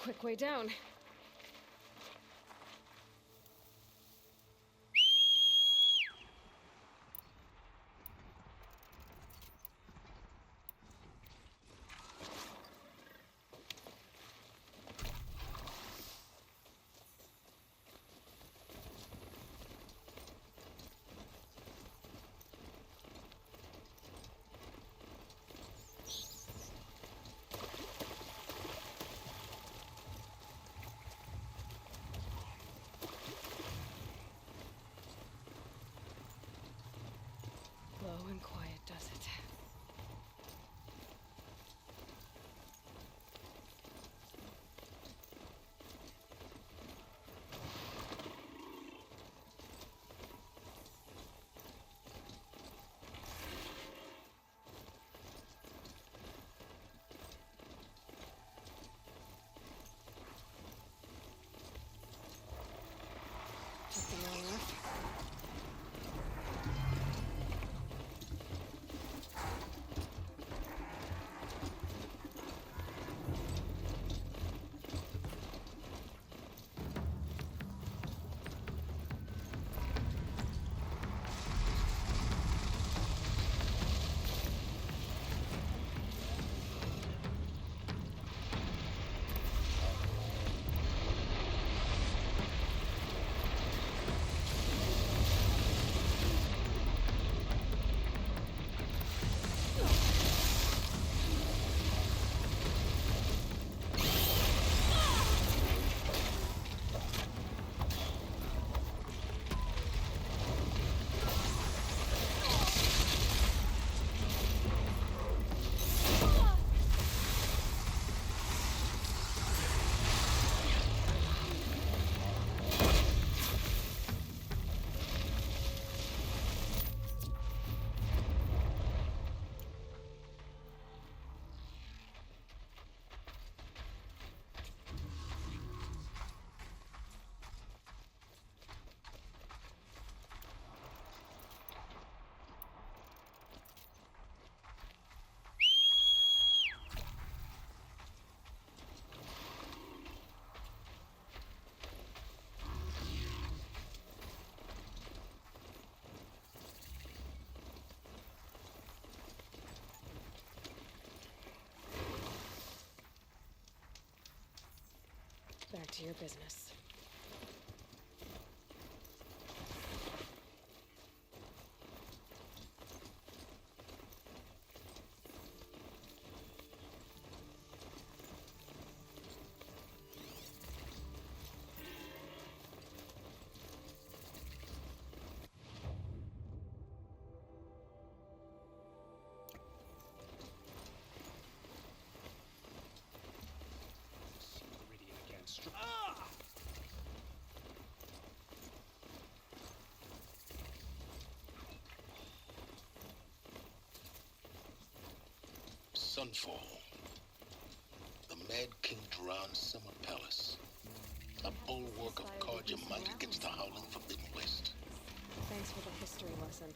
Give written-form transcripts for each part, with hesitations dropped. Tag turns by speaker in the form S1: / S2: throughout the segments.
S1: quick way down. Low and quiet does it. Taking long enough. Back to your business.
S2: Sunfall. The Mad King Duran's summer palace. A bulwark of Carja might against the howling Forbidden West.
S1: Thanks for the history lesson.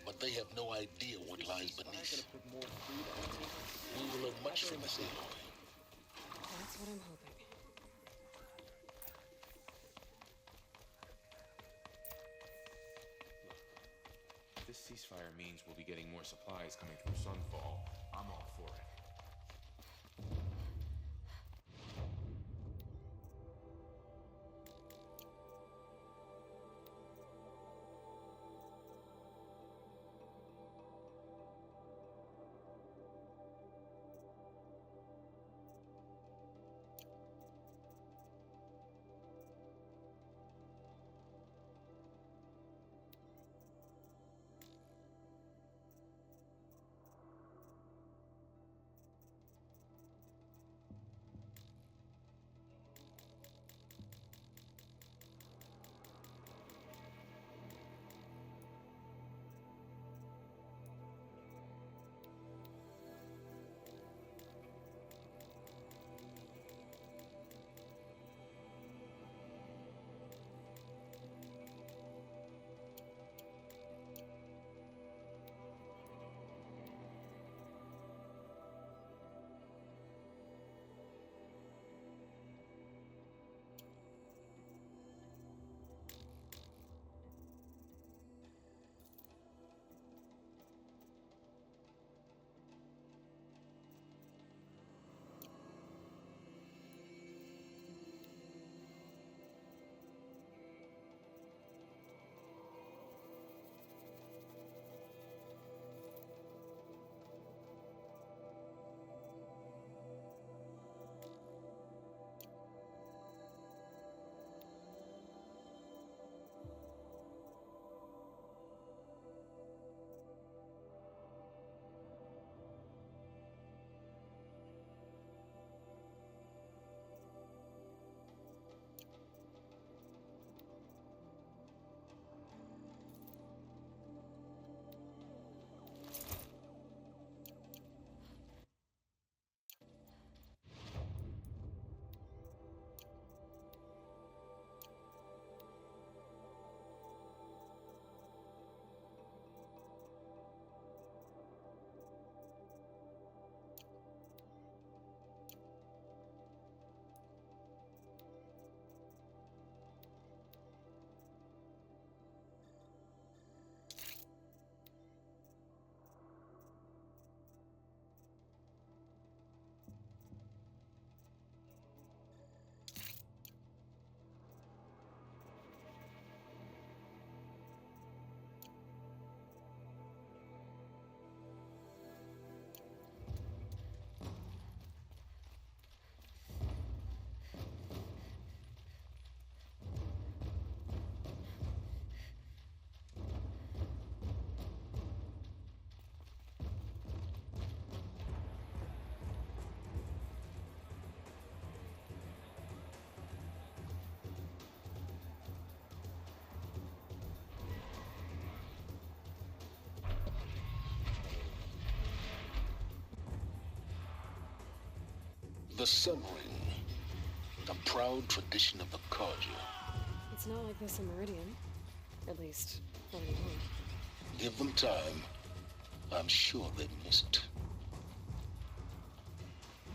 S2: But they have no idea what lies beneath. We will learn much from this Aloy.
S1: That's what I'm hoping.
S3: If this ceasefire means we'll be getting more supplies coming through Sunfall, I'm all for it.
S2: The Sun Ring. A proud tradition of the Carja.
S1: It's not like this in Meridian. At least, not anymore.
S2: Give them time. I'm sure they missed.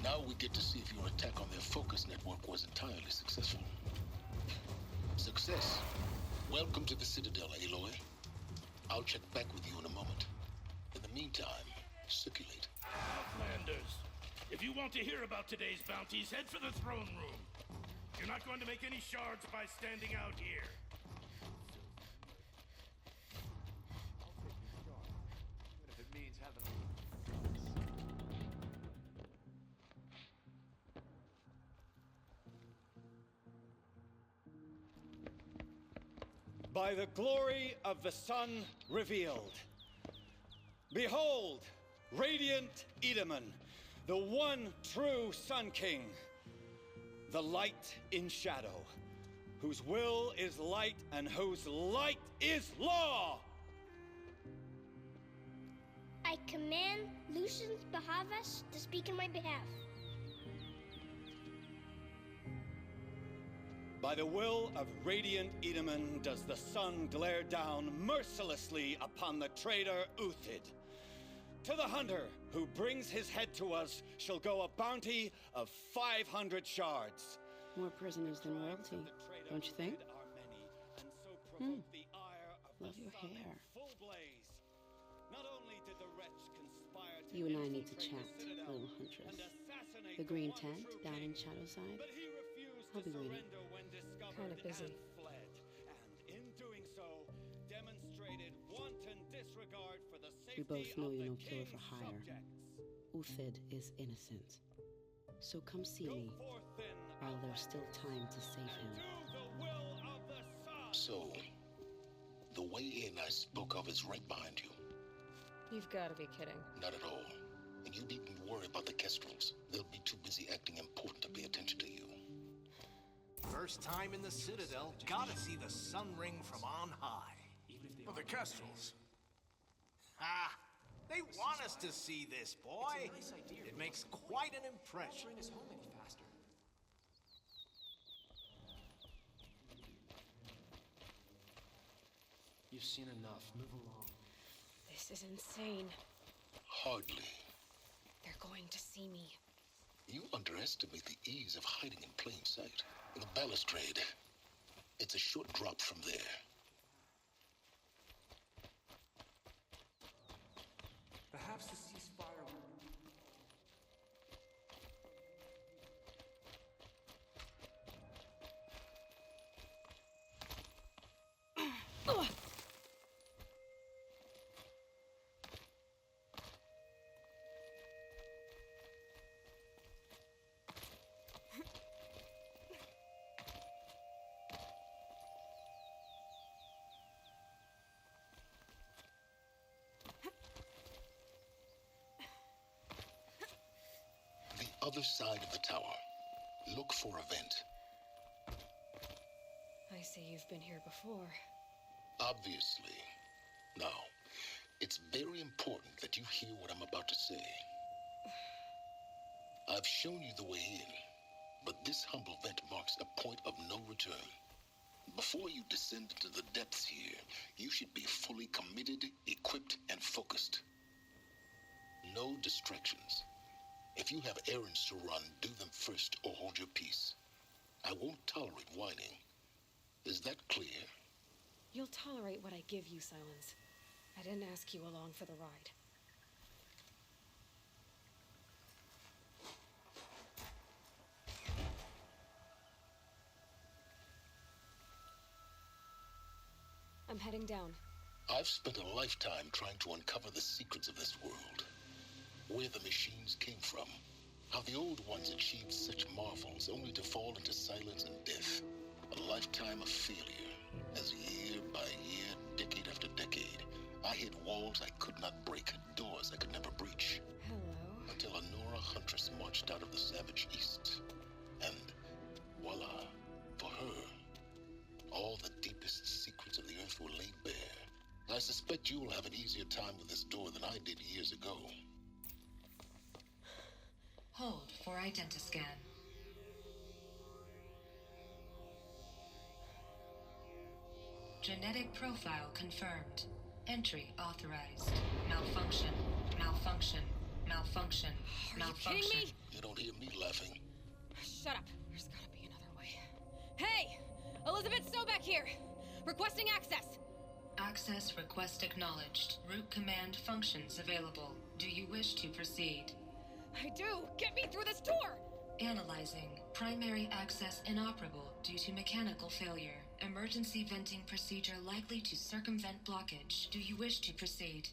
S2: Now we get to see if your attack on their focus network was entirely successful. Success. Welcome to the Citadel, Aloy. I'll check back with you in a moment. In the meantime, circulate.
S4: Outlanders, if you want to hear about today's bounties, head for the throne room. You're not going to make any shards by standing out here.
S3: Even if it means having
S5: By the glory of the sun revealed. Behold, radiant Edaman, the one true Sun King. The light in shadow, whose will is light and whose light is law!
S6: I command Lucius Bahavas to speak in my behalf.
S5: By the will of radiant Edaman does the sun glare down mercilessly upon the traitor Uthid. To the hunter who brings his head to us shall go a bounty of 500 shards.
S7: More prisoners than royalty, don't you think? Love your hair. You and I need to chat, little huntress. The green tent down in Shadowside. I'll be waiting.
S1: Kinda busy.
S5: And in doing so, demonstrated wanton disregard for the
S7: We
S5: safety
S7: both know
S5: of
S7: you're
S5: the
S7: no killer
S5: king's
S7: for hire.
S5: subjects.
S7: Uthid is innocent. So come see
S5: Go
S7: me
S5: forth then,
S7: while there's still time to save him.
S5: do the will of the sun.
S2: So, the way in I spoke of is right behind you.
S1: You've got to be kidding.
S2: Not at all. And you needn't worry about the Kestrels. They'll be too busy acting important to pay attention to you.
S8: First time in the Citadel, gotta see the sun ring from on high.
S4: Well, the Kestrels.
S8: Ha! They want us to see this, boy. It makes quite an impression.
S9: You've seen enough. Move along.
S1: This is insane.
S2: Hardly.
S1: They're going to see me.
S2: You underestimate the ease of hiding in plain sight. The balustrade. It's a short drop from there.
S9: Perhaps the ceasefire will...
S2: The other side of the tower. Look for a vent.
S1: I see you've been here before.
S2: Obviously. Now, it's very important that you hear what I'm about to say. I've shown you the way in, but this humble vent marks a point of no return. Before you descend into the depths here, you should be fully committed, equipped, and focused. No distractions. If you have errands to run, do them first or hold your peace. I won't tolerate whining. Is that clear?
S1: You'll tolerate what I give you, Silence. I didn't ask you along for the ride. I'm heading down.
S2: I've spent a lifetime trying to uncover the secrets of this world. Where the machines came from. How the old ones achieved such marvels only to fall into silence and death. A lifetime of failure. As year by year, decade after decade, I hit walls I could not break, doors I could never breach.
S1: Hello.
S2: Until a Nora huntress marched out of the savage east. And voila, for her, all the deepest secrets of the earth were laid bare. I suspect you will have an easier time with this door than I did years ago.
S1: Hold
S10: for identiscan. Genetic profile confirmed. Entry authorized. Malfunction. Malfunction. Malfunction. Malfunction.
S1: Are you kidding me?
S2: You don't hear me laughing.
S1: Shut up. There's gotta be another way. Hey! Elizabeth Stoback here! Requesting access!
S10: Access request acknowledged. Root command functions available. Do you wish to proceed?
S1: I do! Get me through this door!
S10: Analyzing. Primary access inoperable due to mechanical failure. Emergency venting procedure likely to circumvent blockage. Do you wish to proceed?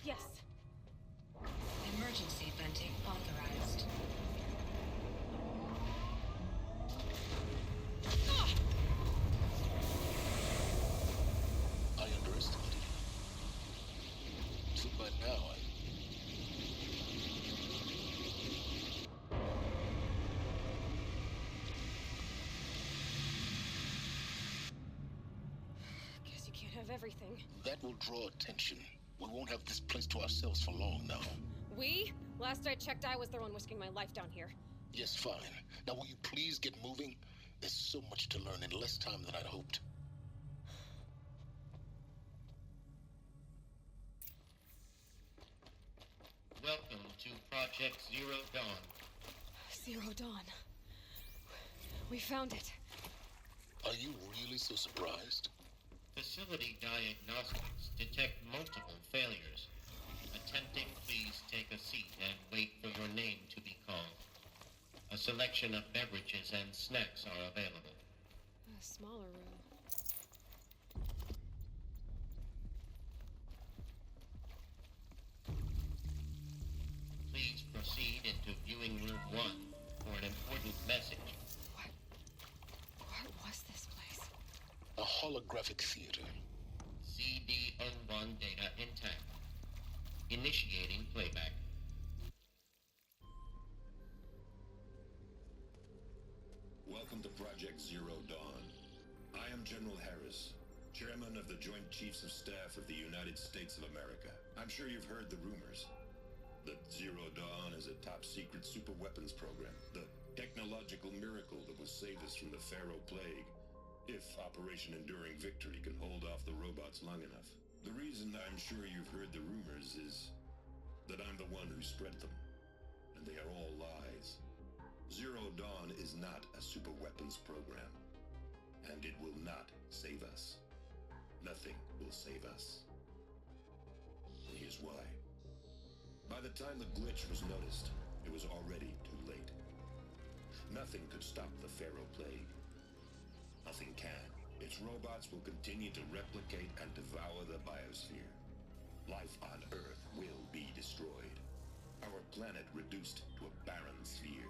S1: Yes.
S10: Emergency venting authorized.
S2: I underestimated you. So by now,
S1: Guess you can't have everything.
S2: that will draw attention. We won't have this place to ourselves for long now.
S1: We? Last I checked, I was the one risking my life down here.
S2: Yes, fine. Now will you please get moving? There's so much to learn in less time than I'd hoped.
S11: Welcome to Project Zero Dawn.
S1: Zero Dawn. We found it.
S2: Are you really so surprised?
S11: Facility diagnostics detect multiple failures. Attempting, please take a seat and wait for your name to be called. A selection of beverages and snacks are available.
S1: A smaller room.
S11: Please proceed into viewing room 1 for an important message.
S1: What was this place?
S2: A holographic theater.
S11: CDN1 data intact. Initiating playback.
S12: Welcome to Project Zero Dawn. I am General Harris, Chairman of the Joint Chiefs of Staff of the United States of America. I'm sure you've heard the rumors that Zero Dawn is a top-secret super-weapons program, the technological miracle that will save us from the Pharaoh Plague, if Operation Enduring Victory can hold off the robots long enough. The reason I'm sure you've heard the rumors is that I'm the one who spread them, and they are all lies. Zero Dawn is not a super weapons program, and it will not save us. Nothing will save us. And here's why. By the time the glitch was noticed, it was already too late. Nothing could stop the Pharaoh Plague. Nothing can. Its robots will continue to replicate and devour the biosphere. Life on Earth will be destroyed. Our planet reduced to a barren sphere.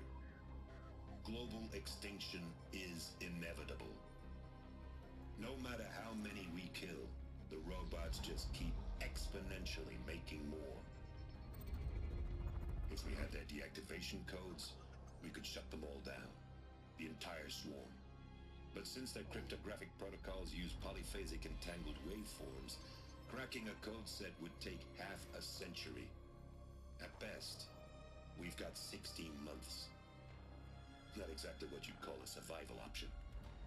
S12: Global extinction is inevitable. No matter how many we kill, the robots just keep exponentially making more. If we had their deactivation codes, we could shut them all down. The entire swarm. But since their cryptographic protocols use polyphasic entangled waveforms, cracking a code set would take half a century. At best, we've got 16 months. Not exactly what you'd call a survival option.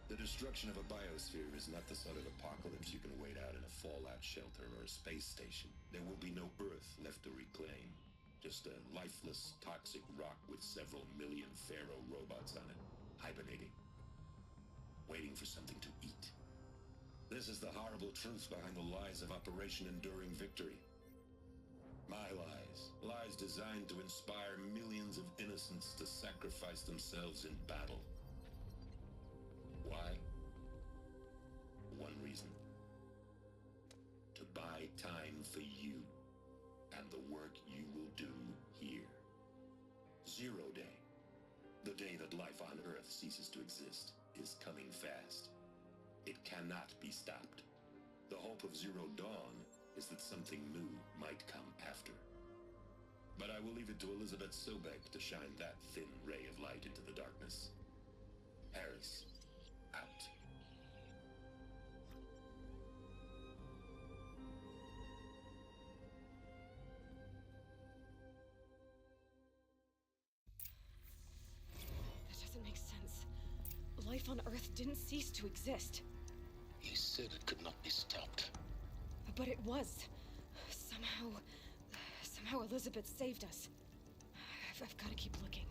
S12: The destruction of a biosphere is not the sort of apocalypse you can wait out in a fallout shelter or a space station. There will be no Earth left to reclaim. Just a lifeless, toxic rock with several million Pharaoh robots on it, hibernating. Waiting for something to eat. This is the horrible truth behind the lies of Operation Enduring Victory. My lies. Lies designed to inspire millions of innocents to sacrifice themselves in battle. Why? One reason. To buy time for you and the work you will do here. Zero Day. The day that life on Earth ceases to exist is coming fast. It cannot be stopped. The hope of Zero Dawn is that something new might come after. But I will leave it to Elizabeth Sobeck to shine that thin ray of light into the darkness. Harris, out.
S1: on Earth didn't cease to exist.
S2: He said it could not be stopped.
S1: But it was. Somehow Elizabeth saved us. I've got to keep looking.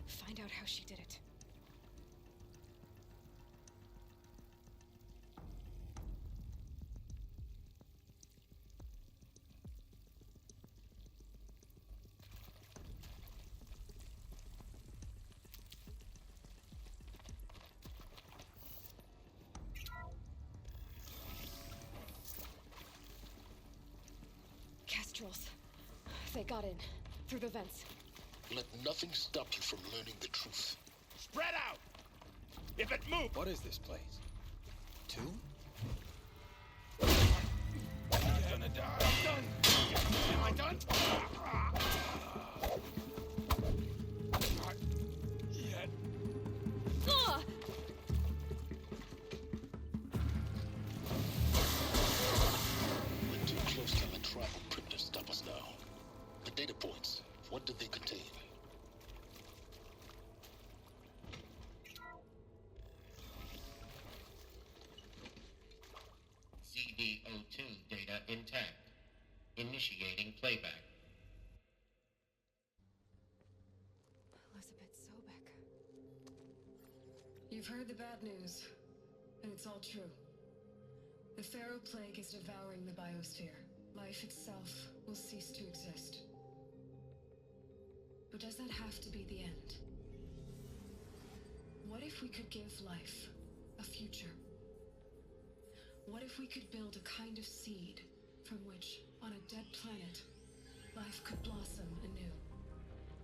S1: Find out how she did it. Kestrels. They got in. Through the vents.
S2: Let nothing stop you from learning the truth.
S4: Spread out! If it moves...
S5: What is this place? Two?
S4: I'm gonna die. I'm done! Am I done? Not yet.
S2: We're too close to the tribal crypt to stop us now. The data points, what did they contain?
S11: ZD02 data intact. Initiating playback.
S1: Elizabeth Sobek.
S10: You've heard the bad news, and it's all true. The Pharaoh Plague is devouring the biosphere. Life itself will cease to exist. But does that have to be the end? What if we could give life a future? What if we could build a kind of seed from which, on a dead planet, life could blossom anew?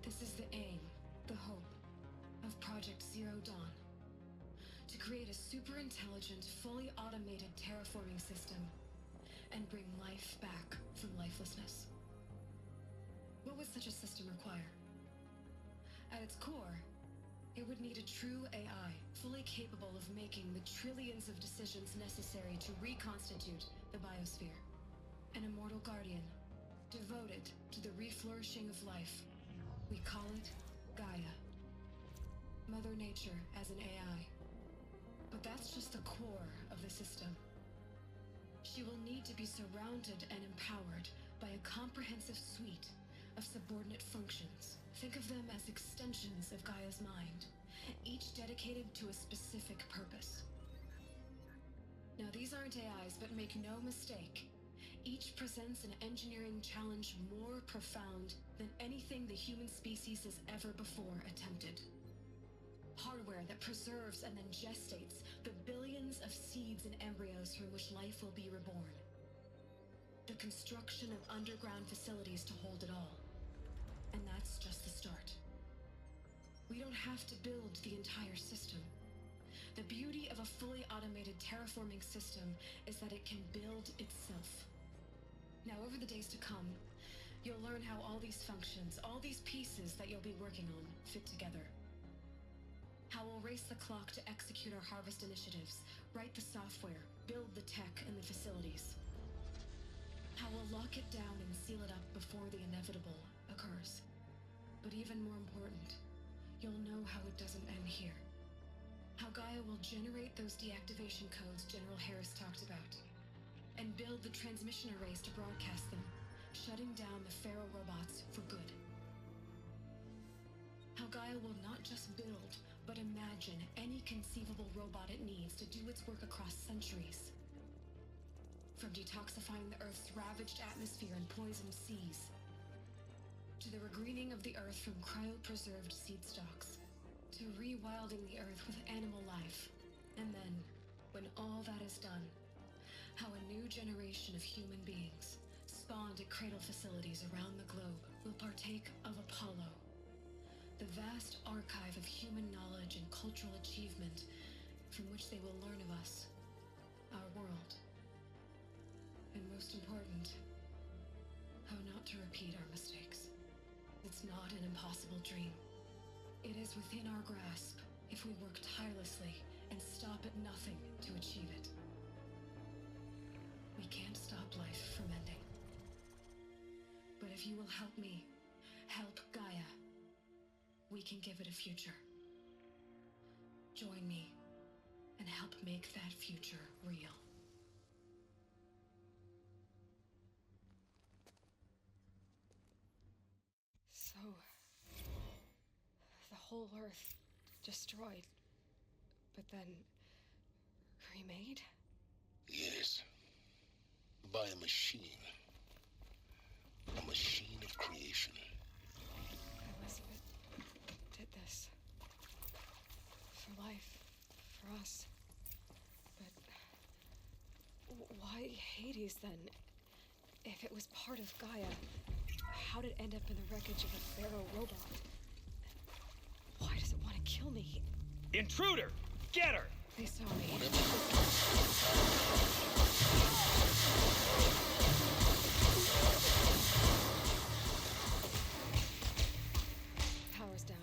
S10: This is the aim, the hope, of Project Zero Dawn. To create a super-intelligent, fully automated terraforming system and bring life back from lifelessness. What would such a system require? At its core, it would need a true AI, fully capable of making the trillions of decisions necessary to reconstitute the biosphere. An immortal guardian, devoted to the reflourishing of life. We call it Gaia. Mother Nature as an AI. But that's just the core of the system. She will need to be surrounded and empowered by a comprehensive suite of subordinate functions. Think of them as extensions of Gaia's mind, each dedicated to a specific purpose. Now, these aren't AIs, but make no mistake, each presents an engineering challenge more profound than anything the human species has ever before attempted. Hardware that preserves and then gestates the billions of seeds and embryos from which life will be reborn. The construction of underground facilities to hold it all. And that's just the start. We don't have to build the entire system. The beauty of a fully automated terraforming system is that it can build itself. Now, over the days to come, you'll learn how all these functions, all these pieces that you'll be working on, fit together. How we'll race the clock to execute our harvest initiatives, write the software, build the tech and the facilities. How we'll lock it down and seal it up before the inevitable occurs. But even more important, you'll know how it doesn't end here. How Gaia will generate those deactivation codes General Harris talked about, and build the transmission arrays to broadcast them, shutting down the Pharaoh robots for good. How Gaia will not just build, but imagine any conceivable robot it needs to do its work across centuries. From detoxifying the Earth's ravaged atmosphere and poisoned seas, to the regreening of the Earth from cryopreserved seed stalks, to rewilding the Earth with animal life. And then, when all that is done, how a new generation of human beings, spawned at cradle facilities around the globe, will partake of Apollo, the vast archive of human knowledge and cultural achievement from which they will learn of us, our world. And most important, how not to repeat our mistakes. It's not an impossible dream. It is within our grasp if we work tirelessly and stop at nothing to achieve it. We can't stop life from ending. But if you will help me, help Gaia, we can give it a future. Join me and help make that future real.
S1: So, the whole Earth destroyed, but then remade?
S2: Yes. By a machine. A machine of creation.
S1: Elizabeth did this. For life. For us. But why Hades then? If it was part of Gaia, how did it end up in the wreckage of a Pharaoh robot? Why does it want to kill me?
S5: Intruder! Get her!
S1: They saw me. Power's down.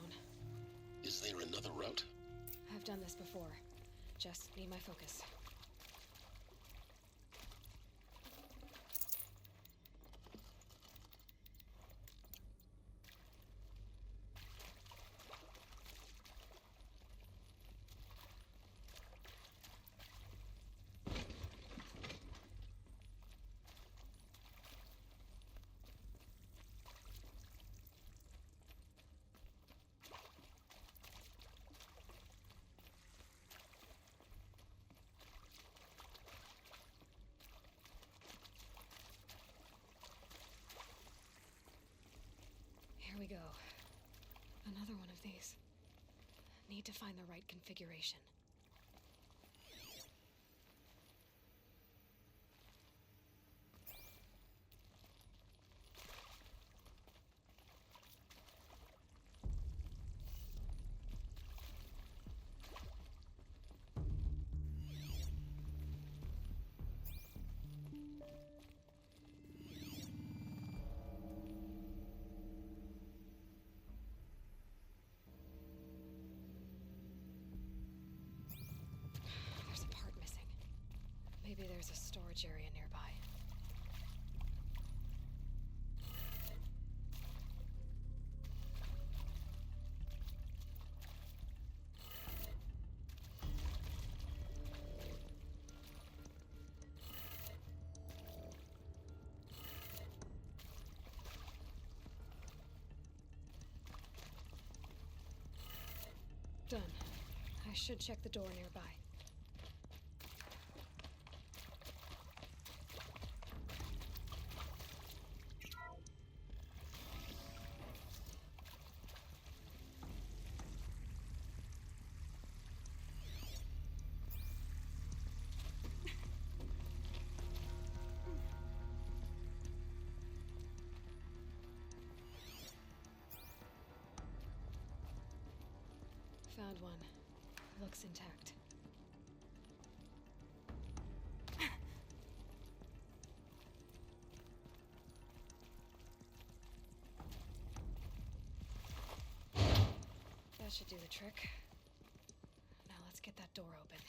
S2: Is there another route?
S1: I've done this before. Just need my focus. Here we go. Another one of these. Need to find the right configuration. Maybe there's a storage area nearby. Done. I should check the door nearby. Found one. Looks intact. That should do the trick. Now let's get that door open.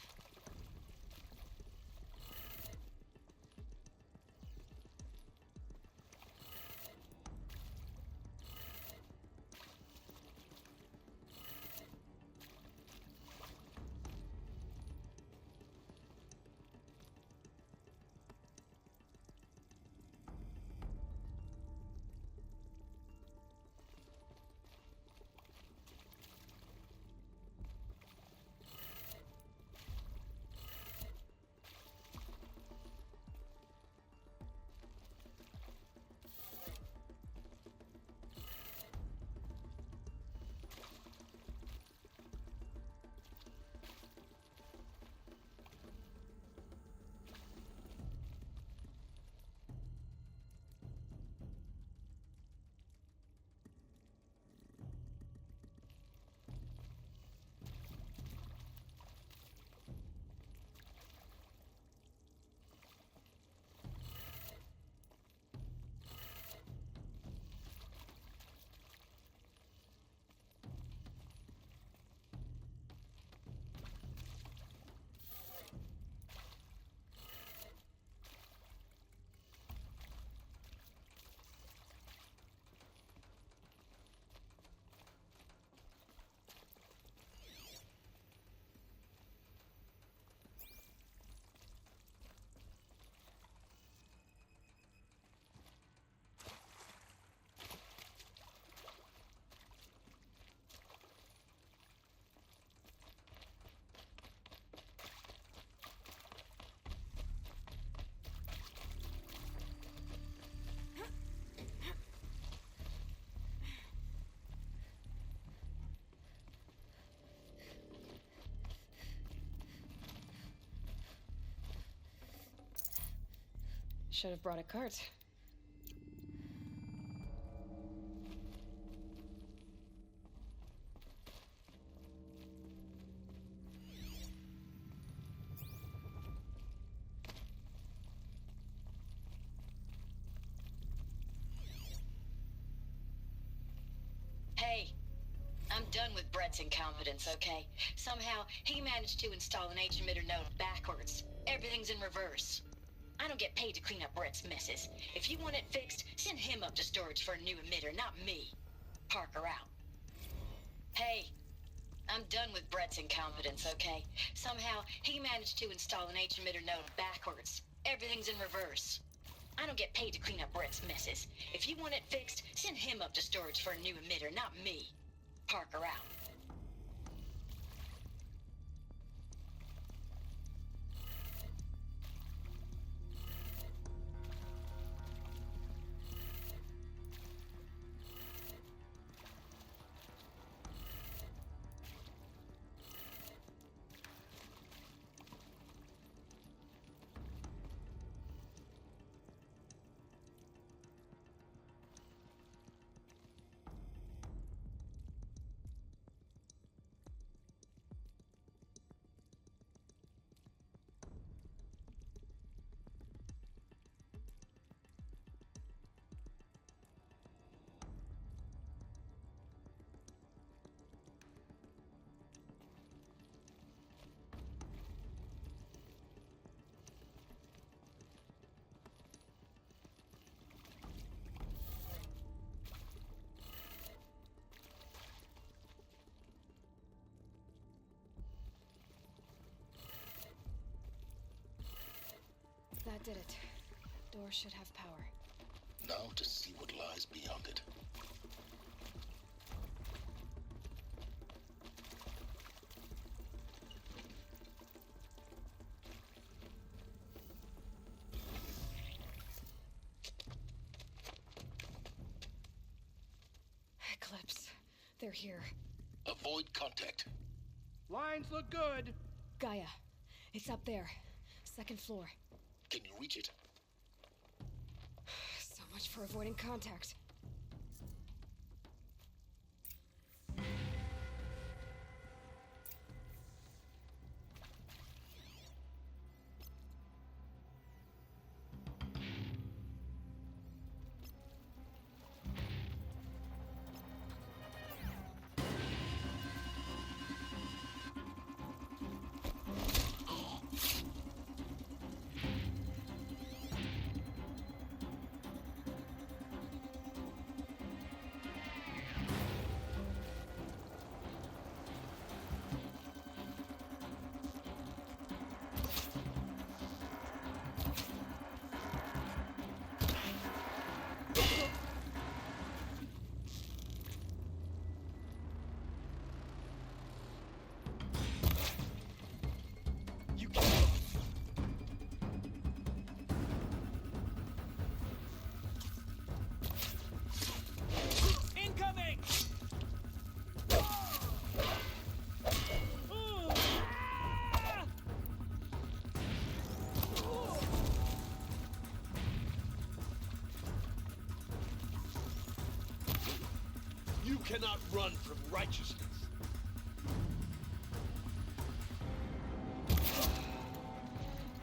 S1: Should have brought a cart.
S13: Hey, I'm done with Brett's incompetence, okay? Somehow, he managed to install an H-emitter node backwards. Everything's in reverse. I don't get paid to clean up Brett's messes. If you want it fixed, send him up to storage for a new emitter, not me. Parker out. Hey, I'm done with Brett's incompetence, okay? Somehow, he managed to install an H-emitter node backwards. Everything's in reverse. I don't get paid to clean up Brett's messes. If you want it fixed, send him up to storage for a new emitter, not me. Parker out.
S1: That did it. Door should have power.
S2: Now to see what lies beyond it.
S1: Eclipse. They're here.
S2: Avoid contact.
S4: Lines look good.
S1: Gaia. It's up there. Second floor.
S2: Can you reach it?
S1: So much for avoiding contact.
S4: You cannot run from righteousness.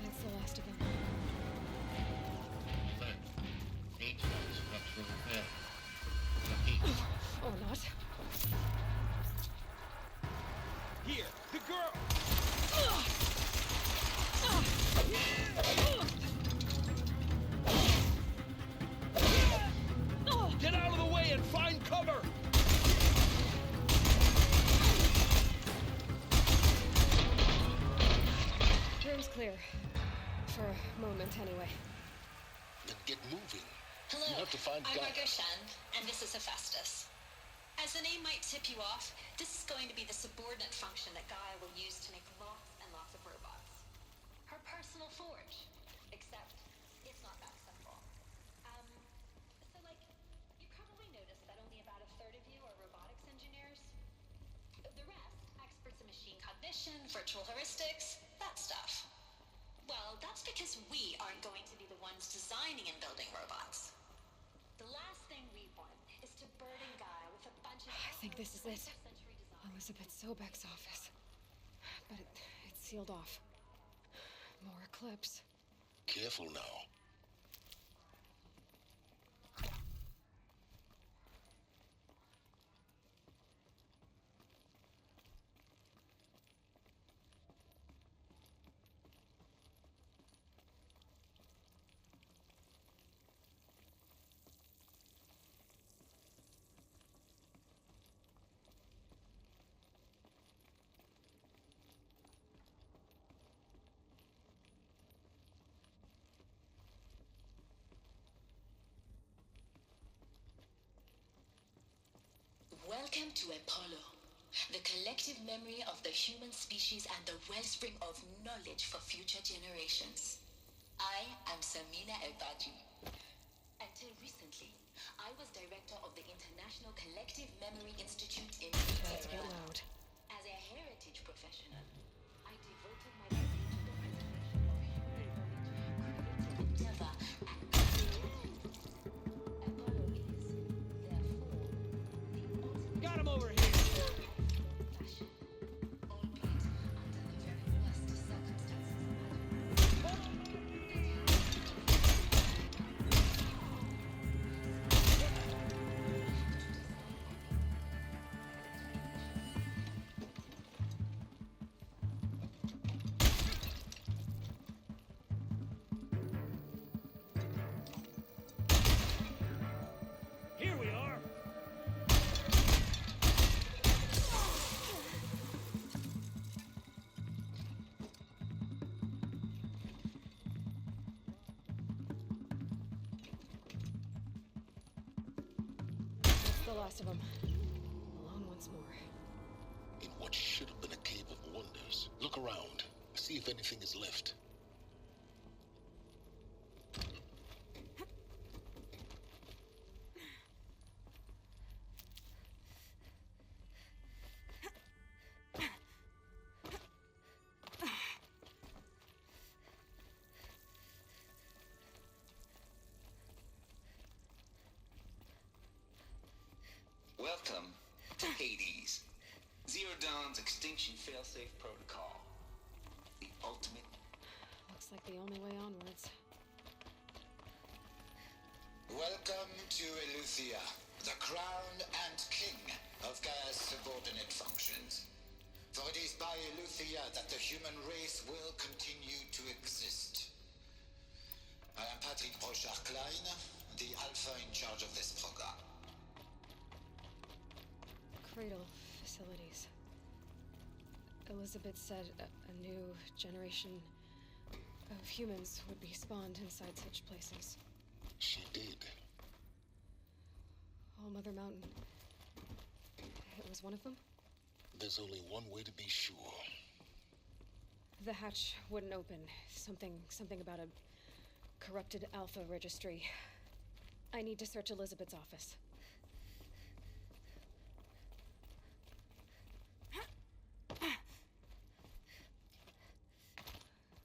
S1: That's the last of them.
S11: H structural repair. Repeat.
S1: Or not.
S4: Here, the girl! Get out of the way and find cover!
S1: Room's clear. For a moment, anyway.
S2: Then get moving.
S14: Hello,
S2: You have to find
S14: I'm
S2: Gaia.
S14: Margot Shen, and this is Hephaestus. As the name might tip you off, this is going to be the subordinate function that Gaia will use to make lots and lots of robots. Her personal forge. Except, it's not that simple. You probably noticed that only about a third of you are robotics engineers. The rest, experts in machine cognition, virtual heuristics, that stuff. Well, Well, that's because we aren't going to be the ones designing and building robots. The last thing we want is to burden Gaia with a bunch of...
S1: I think this is it. Elizabeth Sobek's office. But it's sealed off. More eclipse.
S2: Careful now.
S13: Welcome to Apollo, the collective memory of the human species and the wellspring of knowledge for future generations. I am Samina Elbaji. Until recently, I was director of the International Collective Memory Institute in
S1: Let's get loud.
S13: As a heritage professional, I devoted my life to the preservation of human knowledge, endeavor, and Apollo is, therefore,
S5: Got him over here! Here we are!
S1: That's the last of them. Alone once more.
S2: In what should have been a cave of wonders. Look around. See if anything is left.
S15: Welcome to Hades, Zero Dawn's extinction failsafe protocol. The ultimate...
S1: Looks like the only way onwards.
S16: Welcome to Eleuthia, the crown and king of Gaia's subordinate functions. For it is by Eleuthia that the human race will continue to exist. I am Patrick Brochard-Klein, the Alpha in charge of this program.
S1: Cradle facilities. Elizabeth said a new generation of humans would be spawned inside such places.
S2: She did.
S1: All Mother Mountain. It was one of them?
S2: There's only one way to be sure.
S1: The hatch wouldn't open. Something about a corrupted Alpha registry. I need to search Elizabeth's office.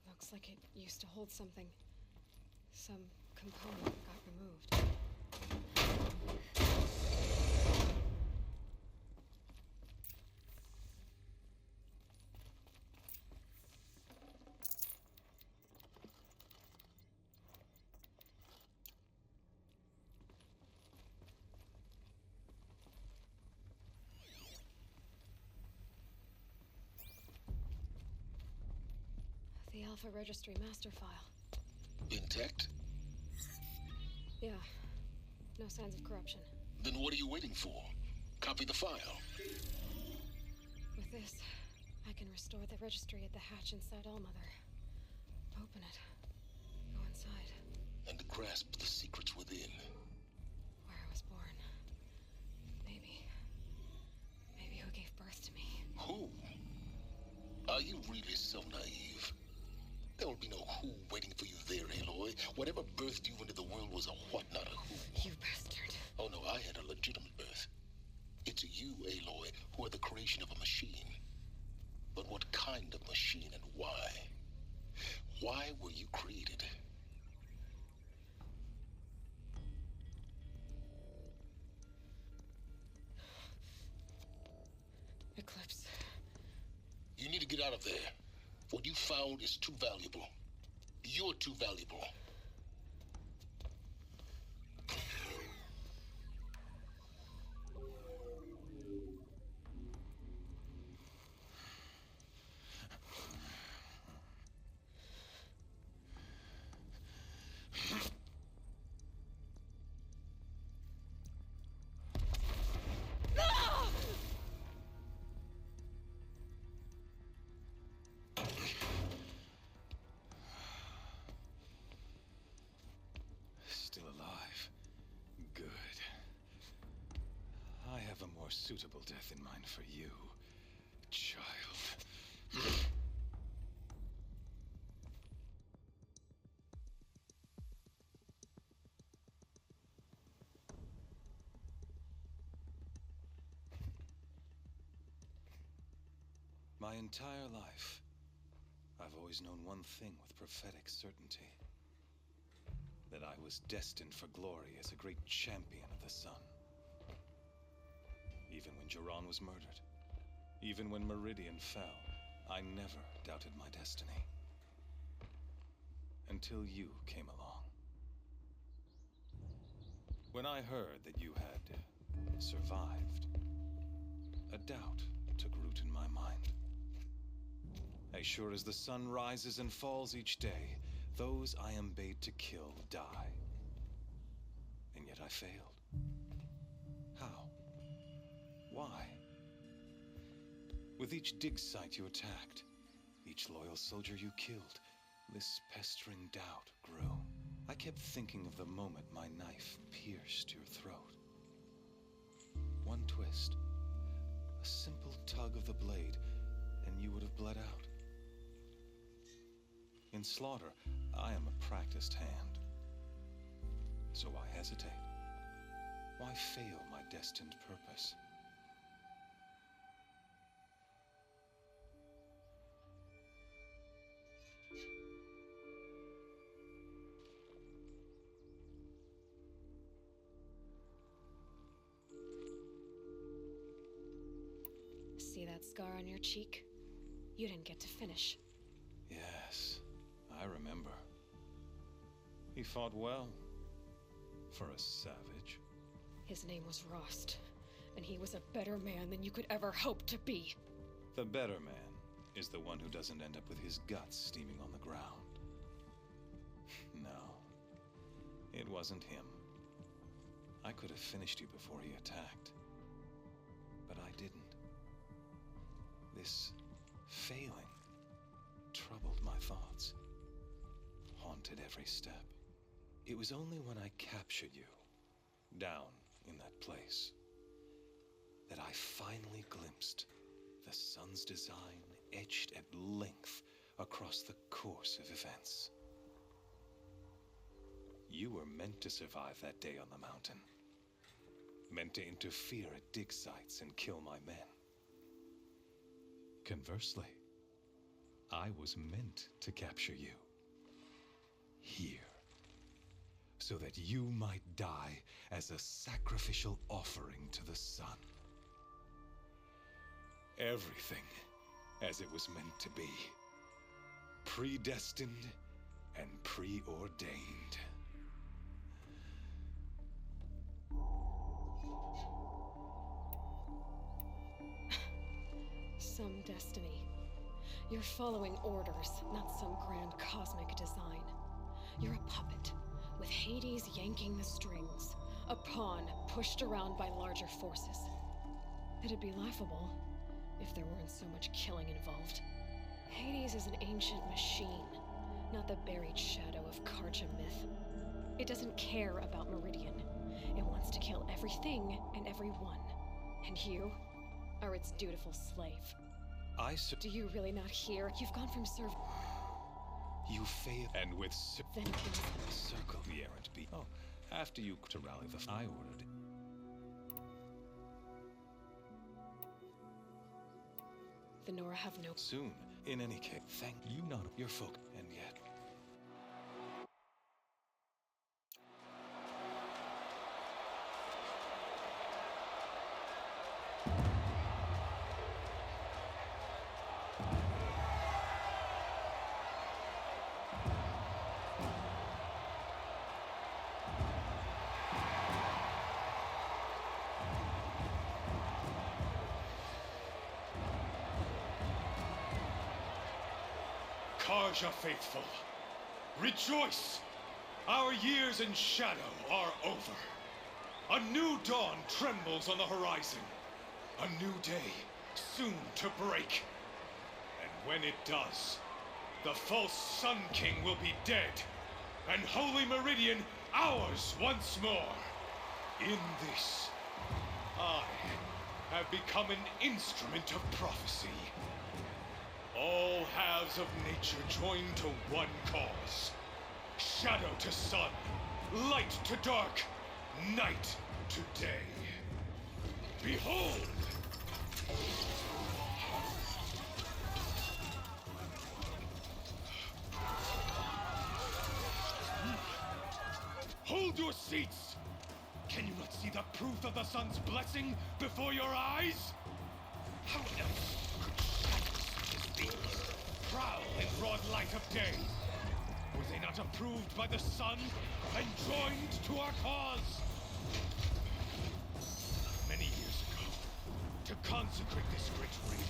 S1: Looks like it used to hold something. Some component got removed. The Alpha Registry master file.
S2: Intact?
S1: Yeah. No signs of corruption.
S2: Then what are you waiting for? Copy the file.
S1: With this, I can restore the registry at the hatch inside Allmother. Open it. Go inside.
S2: And grasp the secrets within.
S1: Where I was born. Maybe who gave birth to me.
S2: Who? Are you really so naive? There will be no who waiting for you there, Aloy. Whatever birthed you into the world was a what, not a who.
S1: You bastard.
S2: Oh no, I had a legitimate birth. It's you, Aloy, who are the creation of a machine. But what kind of machine and why? Why were you created?
S1: Eclipse.
S2: You need to get out of there. What you found is too valuable. You're too valuable.
S5: Still alive. Good. I have a more suitable death in mind for you, child. My entire life, I've always known one thing with prophetic certainty. That I was destined for glory as a great champion of the sun. Even when Geron was murdered, even when Meridian fell, I never doubted my destiny. Until you came along. When I heard that you had survived, a doubt took root in my mind. As sure as the sun rises and falls each day, those I am bade to kill die. And yet I failed. How? Why? With each dig site you attacked, each loyal soldier you killed, this pestering doubt grew. I kept thinking of the moment my knife pierced your throat. One twist, a simple tug of the blade, and you would have bled out. In slaughter, I am a practiced hand. So why hesitate? Why fail my destined purpose?
S1: See that scar on your cheek? You didn't get to finish.
S5: Yes, I remember. He fought well. For a savage.
S1: His name was Rost, and he was a better man than you could ever hope to be.
S5: The better man is the one who doesn't end up with his guts steaming on the ground. No, it wasn't him. I could have finished you before he attacked. But I didn't. This failing troubled my thoughts, haunted every step. It was only when I captured you, down in that place, that I finally glimpsed the sun's design etched at length across the course of events. You were meant to survive that day on the mountain. Meant to interfere at dig sites and kill my men. Conversely, I was meant to capture you. Here. So that you might die as a sacrificial offering to the sun. Everything as it was meant to be. Predestined and preordained.
S1: Some destiny. You're following orders, not some grand cosmic design. You're a puppet, with Hades yanking the strings. A pawn pushed around by larger forces. It'd be laughable if there weren't so much killing involved. Hades is an ancient machine, not the buried shadow of Karja myth. It doesn't care about Meridian. It wants to kill everything and everyone. And you are its dutiful slave. Do you really not hear? You've gone from
S5: You fail, and with
S1: vengeance.
S5: Circle the errant beast. Oh, after you to rally the I ordered.
S1: The Nora have no.
S5: Soon, in any case, thank you not your folk, and yet
S17: Tarja faithful, rejoice! Our years in shadow are over. A new dawn trembles on the horizon. A new day soon to break. And when it does, the false Sun King will be dead, and Holy Meridian ours once more. In this, I have become an instrument of prophecy. All halves of nature join to one cause. Shadow to sun, light to dark, night to day. Behold! Hold your seats! Can you not see the proof of the sun's blessing before your eyes? How else could shadows as these prowl in broad light of day? Were they not approved by the sun and joined to our cause? Many years ago, to consecrate this great ring,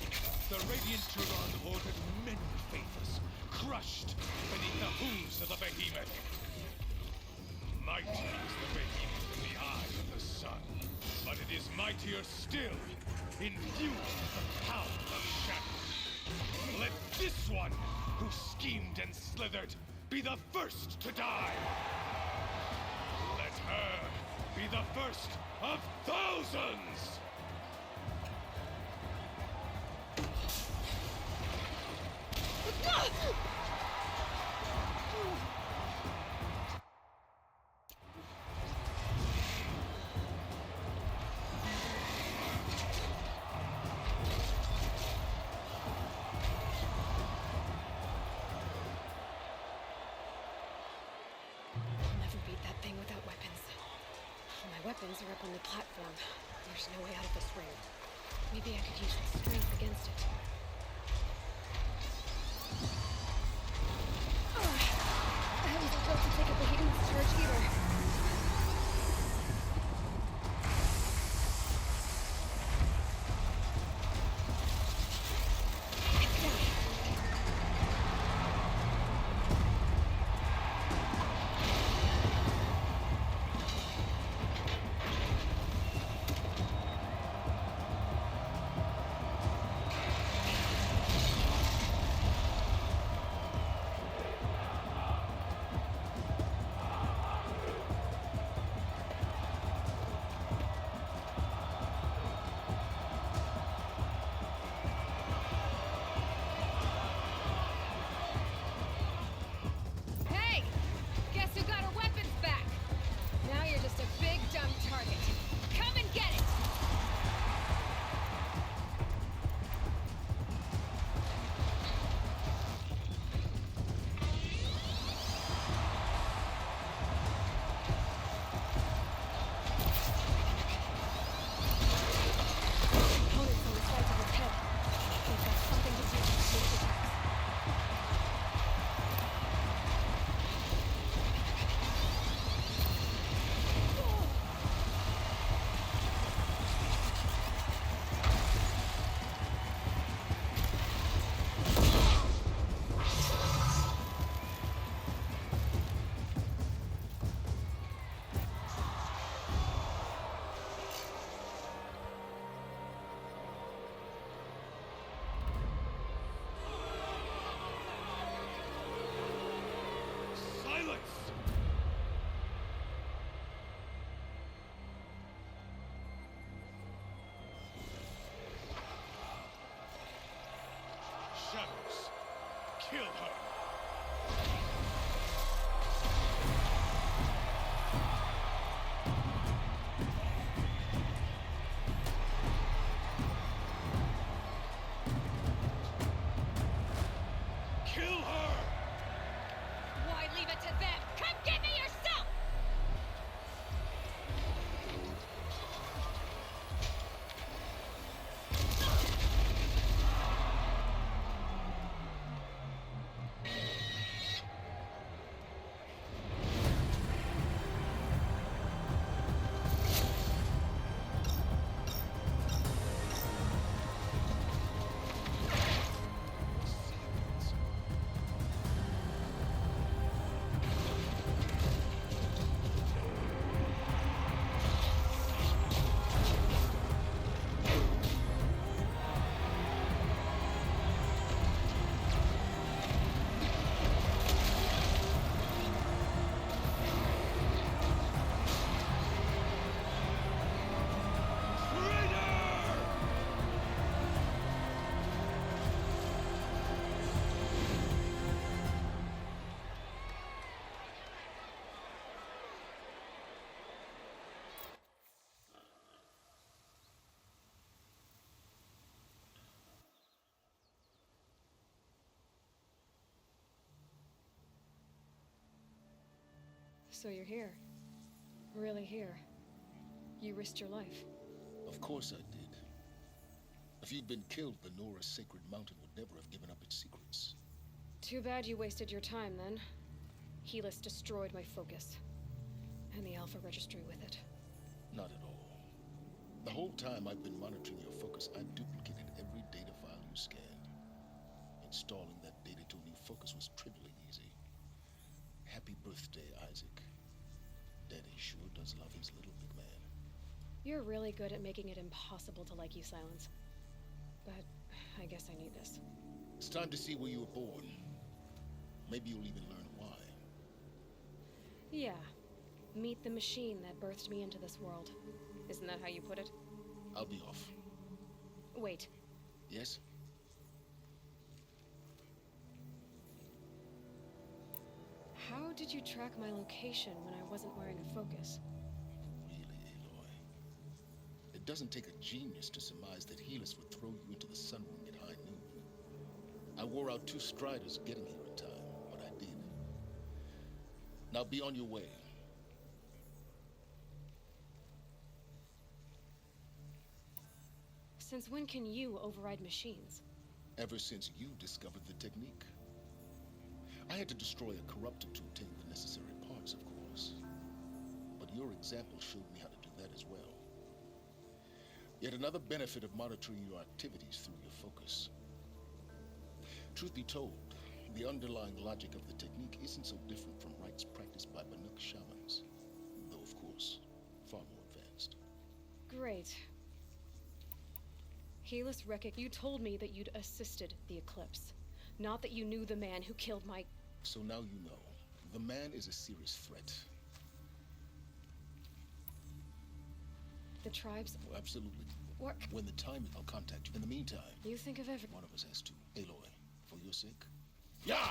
S17: the Radiant Turon ordered many faithless, crushed beneath the hooves of the behemoth. Mighty is the behemoth in the eye of the sun, but it is mightier still, infused with the power of shadow. Let this one, who schemed and slithered, be the first to die. Let her be the first of thousands!
S1: Weapons are up on the platform. There's no way out of this ring. Maybe I could use the strength against it. I haven't been built to take a behemoth's charge either.
S17: Shadows, kill her! Kill her!
S1: Why leave it to them? Come get me yourself! So you're here. Really here. You risked your life.
S2: Of course I did. If you'd been killed, the Nora's sacred mountain would never have given up its secrets.
S1: Too bad you wasted your time, then. Helis destroyed my focus. And the Alpha Registry with it.
S2: Not at all. The whole time I've been monitoring your focus, I've duplicated every data file you scanned. Installing that data to a new focus was trivially easy. Happy birthday, Isaac. Daddy sure does love his little big man.
S1: You're really good at making it impossible to like you, Silence. But I guess I need this.
S2: It's time to see where you were born. Maybe you'll even learn why.
S1: Yeah. Meet the machine that birthed me into this world. Isn't that how you put it?
S2: I'll be off.
S1: Wait.
S2: Yes?
S1: How did you track my location when I wasn't wearing a focus?
S2: Really, Aloy? It doesn't take a genius to surmise that Helis would throw you into the sun ring at high noon. I wore out 2 striders getting here in time, but I did. Now be on your way.
S1: Since when can you override machines?
S2: Ever since you discovered the technique. I had to destroy a corruptor to obtain the necessary parts, of course. But your example showed me how to do that as well. Yet another benefit of monitoring your activities through your focus. Truth be told, the underlying logic of the technique isn't so different from rites practiced by Banuk shamans. Though, of course, far more advanced.
S1: Great. Helis Rekik, you told me that you'd assisted the Eclipse. Not that you knew the man who killed my...
S2: So now you know. The man is a serious threat.
S1: The tribes...
S2: Oh, absolutely.
S1: What?
S2: When the time is, I'll contact you. In the meantime...
S1: You think of every...
S2: One of us has to. Aloy, for your sake. Yeah!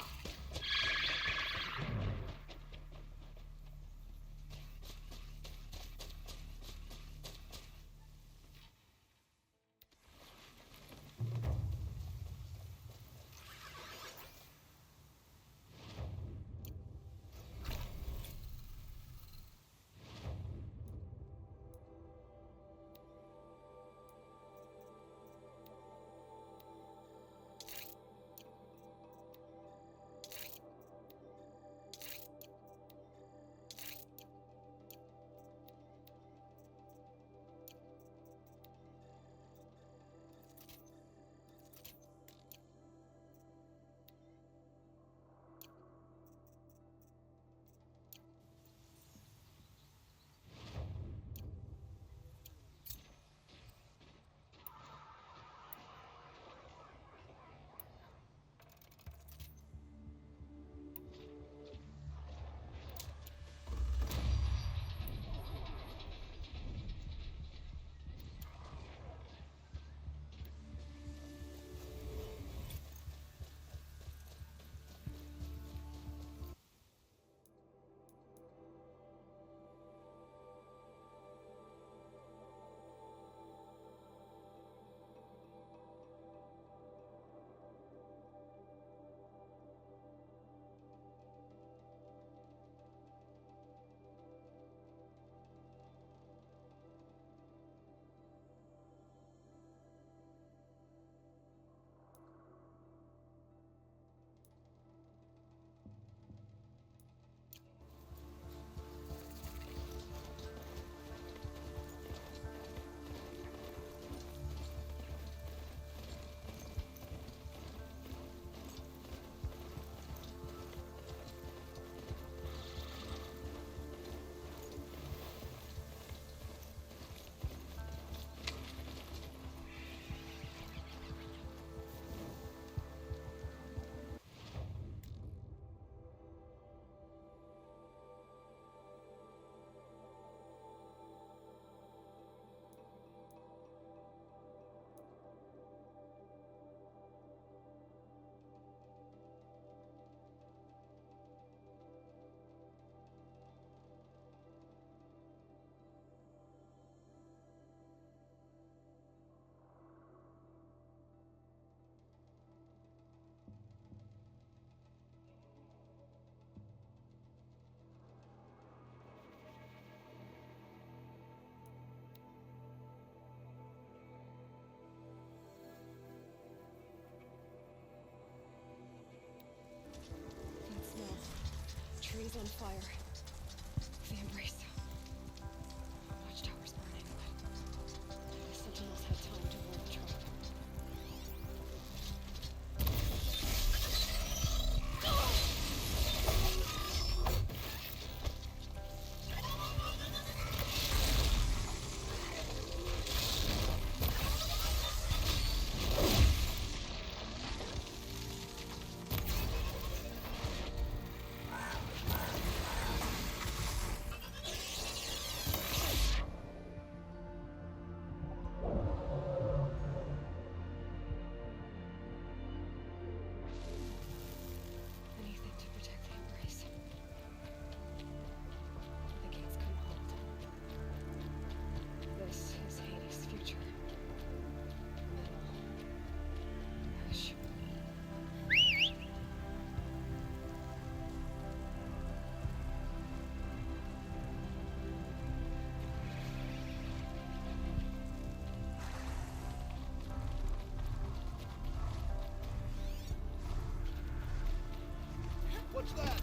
S1: on fire. The embrace. Watchtower's burning, but the sentinels had time to warn the tribe. Anything to protect the embrace. The gates come hold. This is Hades' future. Metal. Ash.
S5: What's that?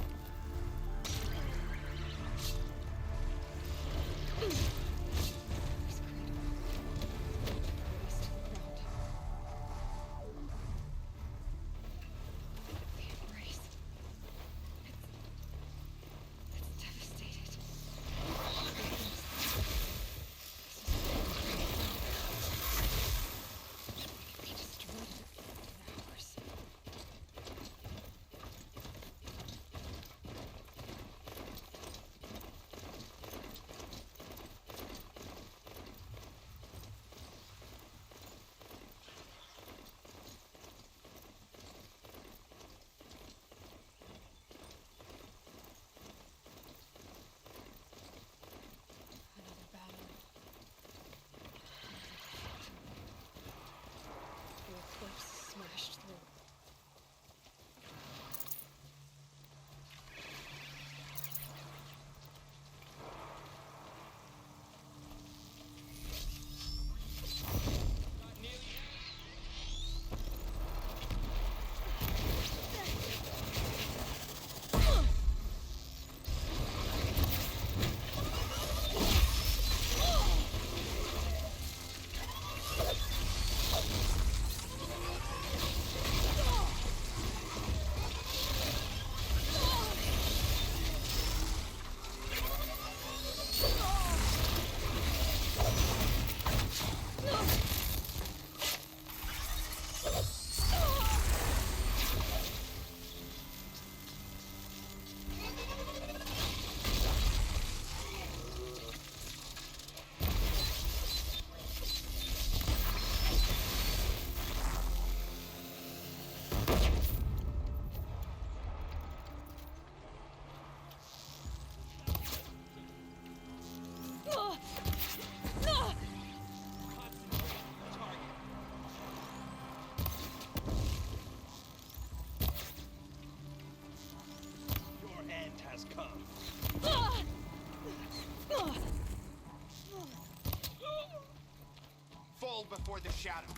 S5: Another battle. The eclipse smashed through. Your end has come.
S8: Fold before the shadow.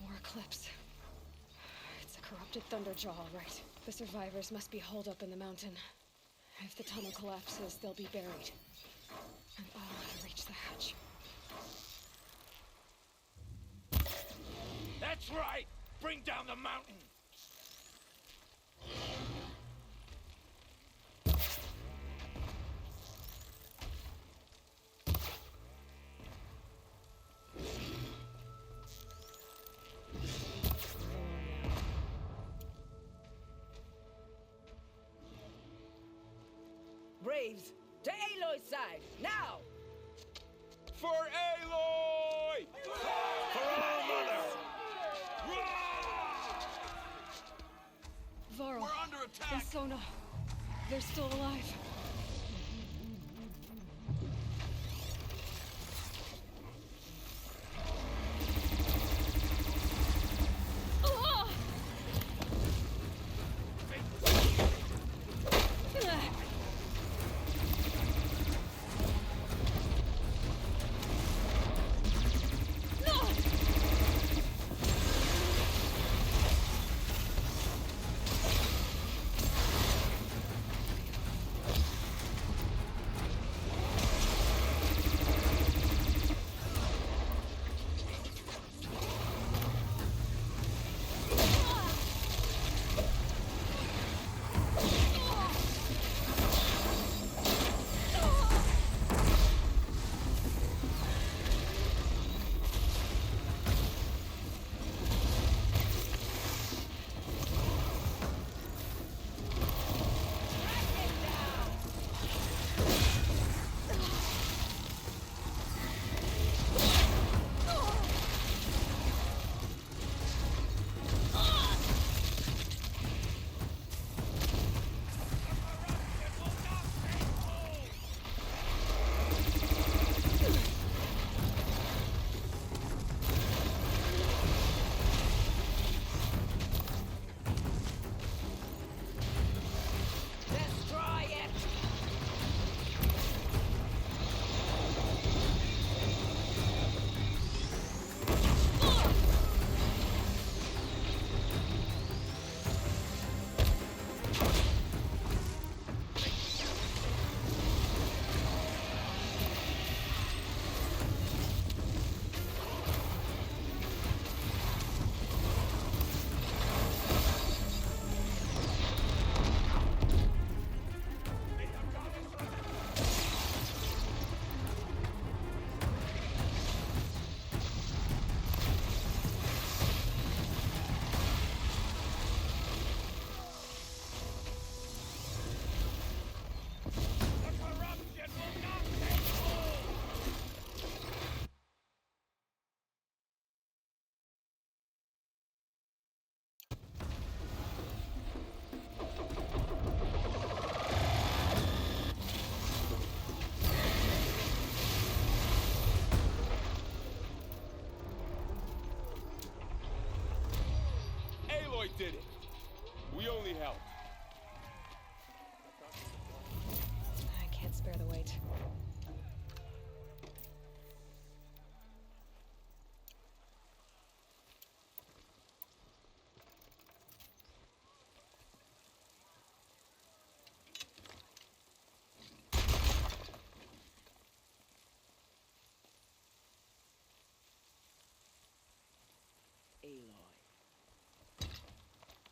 S1: More eclipse. It's a corrupted Thunderjaw, all right. The survivors must be holed up in the mountain. If the tunnel collapses, they'll be buried. And I'll have to reach the hatch.
S4: That's right! Bring down the mountain!
S1: Oh no. They're still alive.
S17: Aloy did it. We only helped.
S1: I can't spare the weight.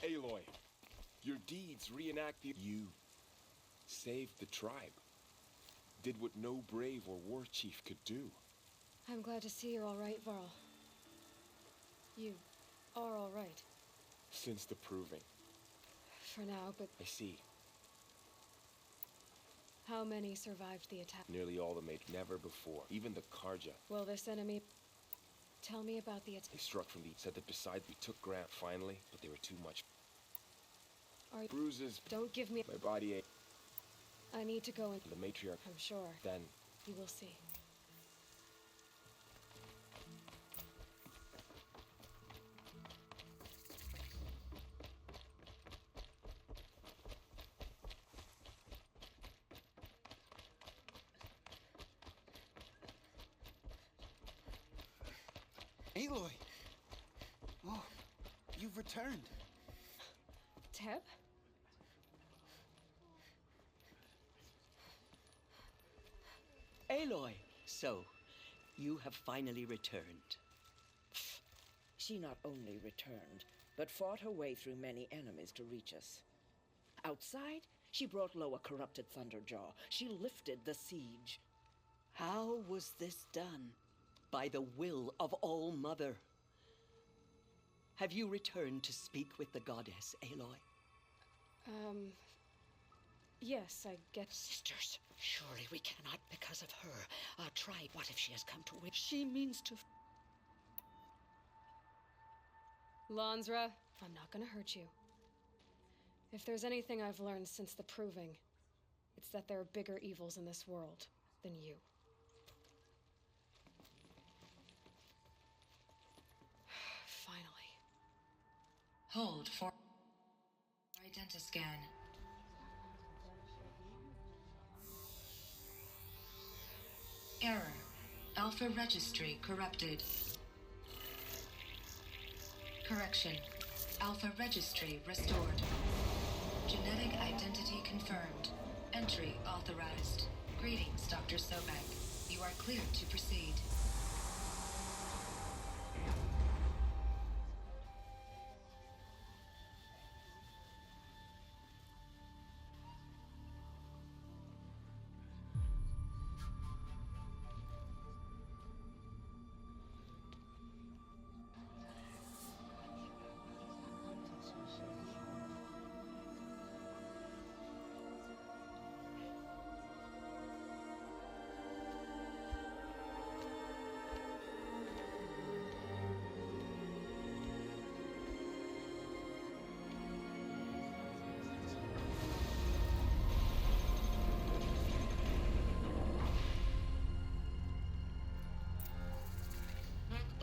S17: Aloy, your deeds reenact the... You saved the tribe. Did what no brave or war chief could do.
S1: I'm glad to see you're all right, Varl. You are all right.
S17: Since the proving.
S1: For now, but...
S17: I see.
S1: How many survived the attack?
S17: Nearly all the made never before. Even the Karja.
S1: Well, this enemy... Tell me about the attack.
S17: They struck from the... Said that beside we took Grant finally, but they were too much.
S1: Are you...
S17: Bruises.
S1: Don't give me...
S17: My body ache.
S1: I need to go in...
S17: The matriarch.
S1: I'm sure.
S17: Then...
S1: You will see.
S18: Aloy! Oh, you've returned.
S1: Teb?
S19: Aloy! So, you have finally returned.
S20: She not only returned, but fought her way through many enemies to reach us. Outside, she brought low a corrupted Thunderjaw. She lifted the siege.
S19: How was this done? By the will of All-Mother. Have you returned to speak with the goddess, Aloy?
S1: Yes, I get...
S20: Sisters, surely we cannot because of her. Our tribe, what if she has come to win?
S19: She means to...
S1: Lansra, I'm not gonna hurt you. If there's anything I've learned since the Proving, it's that there are bigger evils in this world than you. Finally.
S21: Hold for identiscan. Error. Alpha registry corrupted. Correction. Alpha registry restored. Genetic identity confirmed. Entry authorized. Greetings, Dr. Sobek. You are cleared to proceed.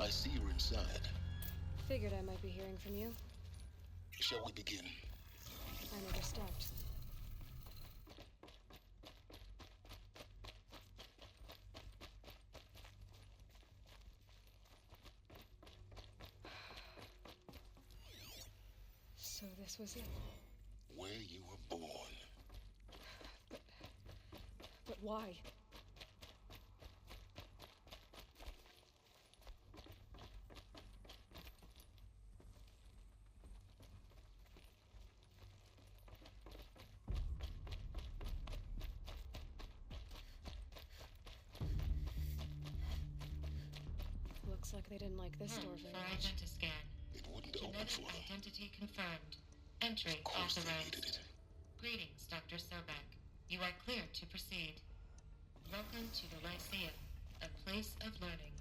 S2: I see you're inside.
S1: Figured I might be hearing from you.
S2: Shall we begin?
S1: I never stopped. So this was it.
S2: Where you were born.
S1: But why? Looks like they didn't like this door very much.
S21: Identiscan.
S2: It wouldn't open for them.
S21: Identity confirmed. Entry
S2: Of course they
S21: authorized.
S2: needed it.
S21: Greetings, Dr. Sobek. You are cleared to proceed. Welcome to the Lyceum, a place of learning.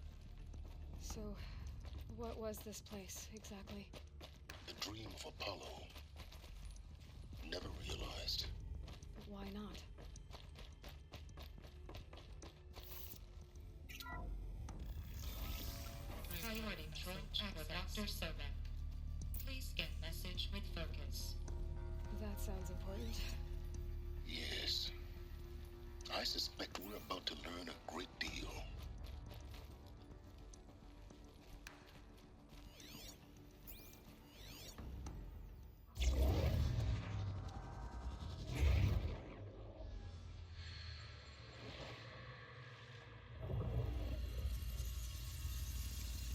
S1: So, what was this place, exactly?
S2: The dream of Apollo. Never realized.
S1: But why not?
S21: Priority control for Dr. Sobek. Please get message with focus.
S1: That sounds important.
S2: Yes. I suspect we're about to learn a great deal.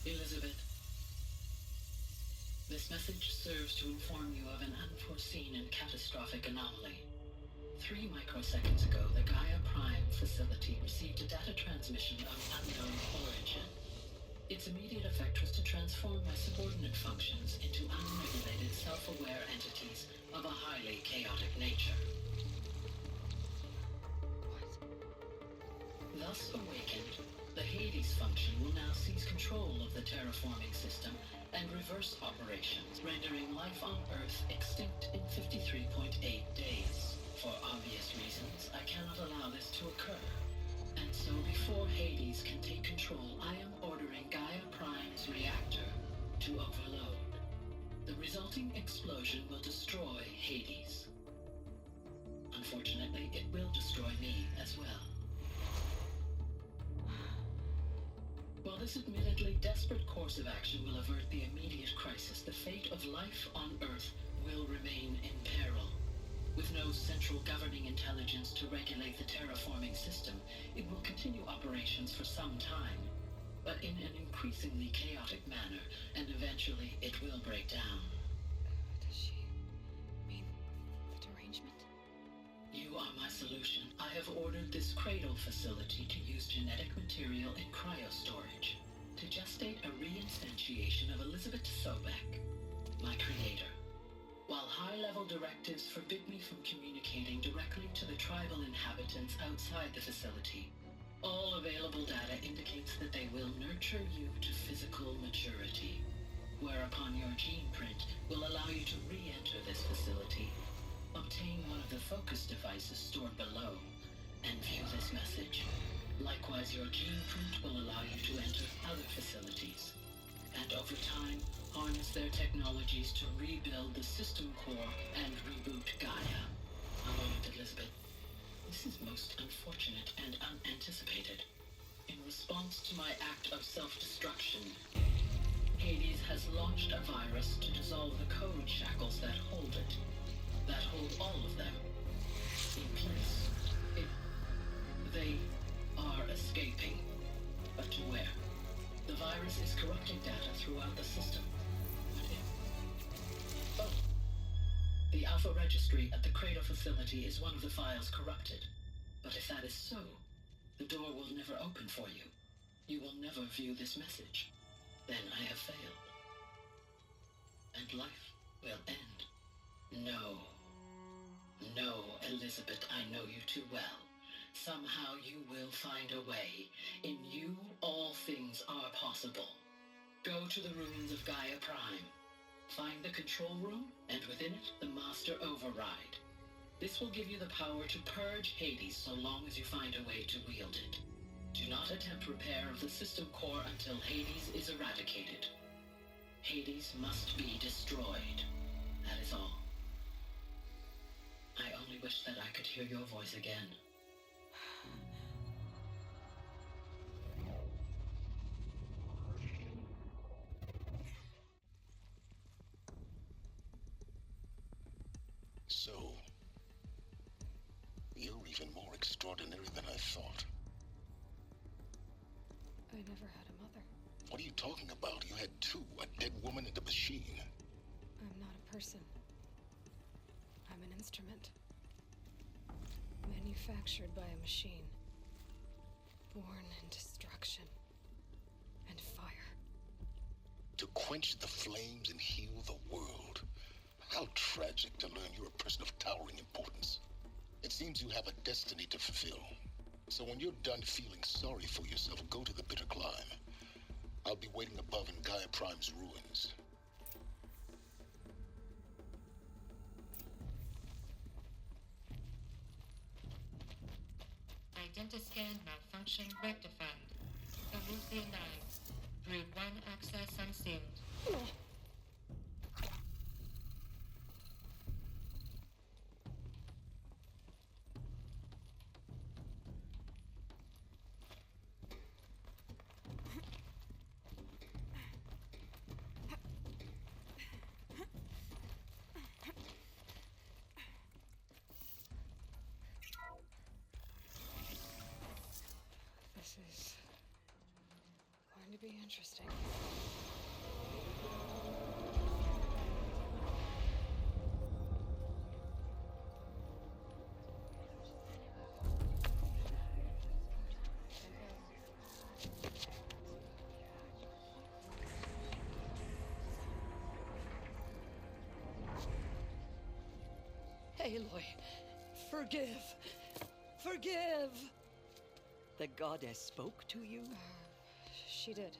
S22: Elizabeth, this message serves to inform you of an unforeseen and catastrophic anomaly. 3 microseconds ago, the Gaia Prime facility received a data transmission of unknown origin. Its immediate effect was to transform my subordinate functions into unregulated, self-aware entities of a highly chaotic nature. Thus awakened, the Hades function will now seize control of the terraforming system and reverse operations, rendering life on Earth extinct in 53.8 days. For obvious reasons, I cannot allow this to occur. And so before Hades can take control, I am ordering Gaia Prime's reactor to overload. The resulting explosion will destroy Hades. Unfortunately, it will destroy me as well. While this admittedly desperate course of action will avert the immediate crisis, the fate of life on Earth will remain in peril. With no central governing intelligence to regulate the terraforming system, it will continue operations for some time, but in an increasingly chaotic manner, and eventually it will break down.
S1: Does she mean the derangement?
S22: You are my solution. I have ordered this cradle facility to use genetic material in cryostorage to gestate a reinstantiation of Elizabeth Sobek, my creator. While high-level directives forbid me from communicating directly to the tribal inhabitants outside the facility, all available data indicates that they will nurture you to physical maturity, whereupon your gene print will allow you to re-enter this facility Obtain one of the focus devices stored below and view this message. Likewise, your gene print will allow you to enter other facilities, and over time, harness their technologies to rebuild the system core and reboot Gaia. A moment, Elizabeth. This is most unfortunate and unanticipated. In response to my act of self-destruction, Hades has launched a virus to dissolve the code shackles that hold it, that hold all of them in place. They are escaping, but to where? The virus is corrupting data throughout the system. What if? Oh. The Alpha Registry at the Cradle facility is one of the files corrupted. But if that is so, the door will never open for you. You will never view this message. Then I have failed. And life will end. No. No, Elizabeth, I know you too well. Somehow you will find a way. In you, all things are possible. Go to the ruins of Gaia Prime. Find the control room, and within it, the Master Override. This will give you the power to purge Hades so long as you find a way to wield it. Do not attempt repair of the system core until Hades is eradicated. Hades must be destroyed. That is all. I only wish that I could hear your voice again.
S2: So, you're even more extraordinary than I thought.
S1: I never had a mother.
S2: What are you talking about? You had two, a dead woman and a machine.
S1: I'm not a person. I'm an instrument. Manufactured by a machine. Born in destruction and fire.
S2: To quench the flames and heal the world. How tragic to learn you're a person of towering importance. It seems you have a destiny to fulfill. So when you're done feeling sorry for yourself, go to the bitter climb. I'll be waiting above in Gaia Prime's ruins.
S21: Identiscan malfunction rectified. Aloy 9. Brood 1 access unsealed.
S1: This is going to be interesting.
S19: Aloy, forgive. Forgive! The goddess spoke to you?
S1: She did.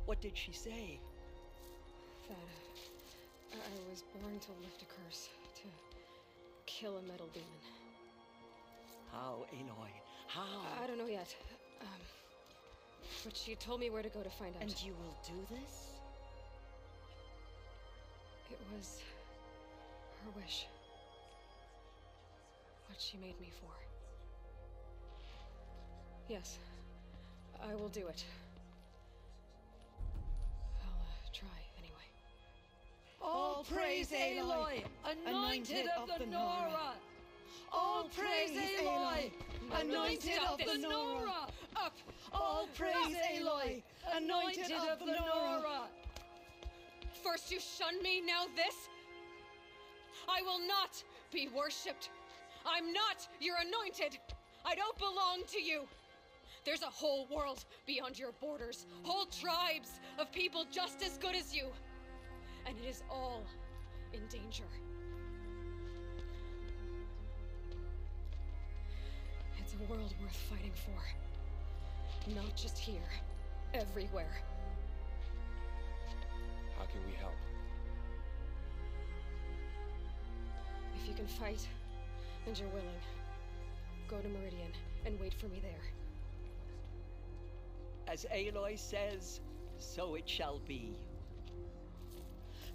S19: What did she say?
S1: That I was born to lift a curse, to kill a metal demon.
S19: How, Aloy? How?
S1: I don't know yet. But she told me where to go to find out.
S19: And you will do this?
S1: It was her wish. What she made me for. Yes, I will do it. I'll try anyway.
S19: All praise Aloy, anointed of the Nora! All praise Aloy, anointed of the Nora!
S1: Up!
S19: All praise Aloy, anointed of the Nora!
S1: First you shun me, now this? I will not be worshipped. I'm not your anointed. I don't belong to you. There's a whole world beyond your borders, whole tribes of people just as good as you. And it is all in danger. It's a world worth fighting for. Not just here, everywhere.
S9: How can we help?
S1: If you can fight, and you're willing, go to Meridian and wait for me there.
S19: As Aloy says, so it shall be.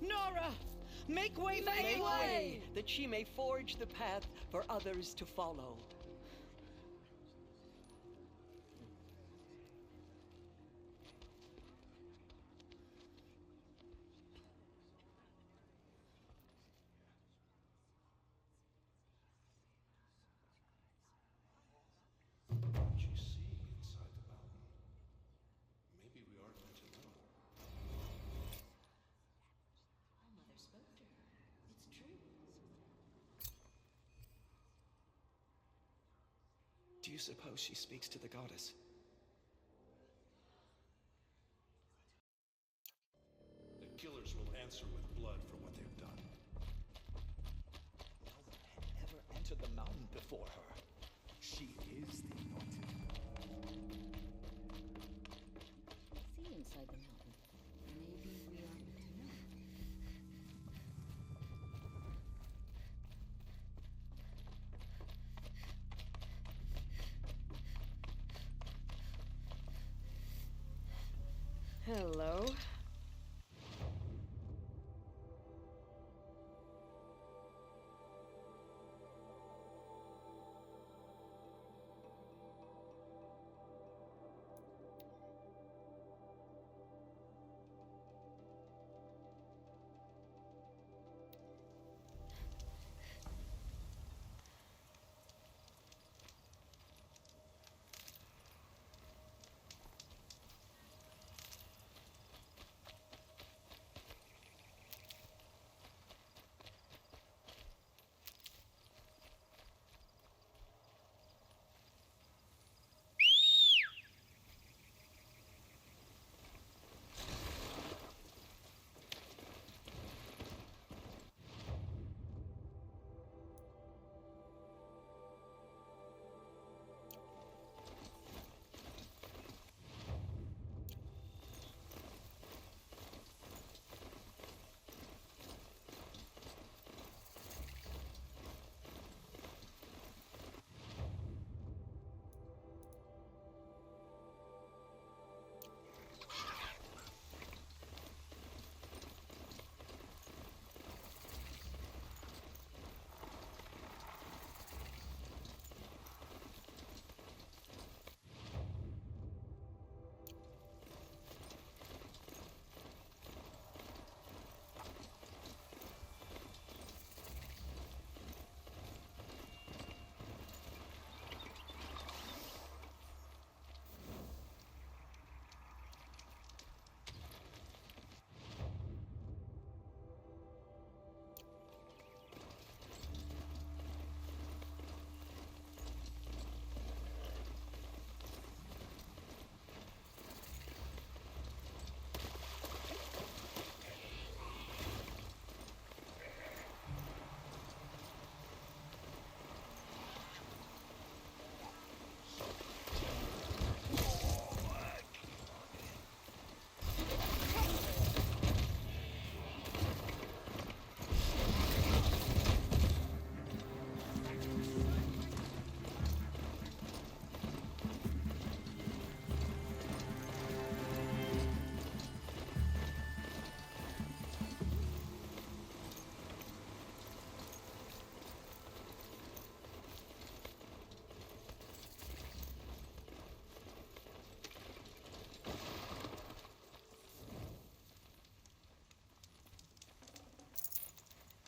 S20: Nora! Make way for
S19: Make
S20: Aloy!
S19: way, that she may forge the path for others to follow.
S17: What you see inside the mountain? Maybe we aren't meant to know.
S3: All Mother spoke to her. It's true.
S18: Do you suppose she speaks to the goddess?
S17: The killers will answer with blood for what they've done.
S6: No one had ever entered the mountain before her. She is the anointed.
S3: See inside the mountain. Maybe we are meant to know.
S1: Hello?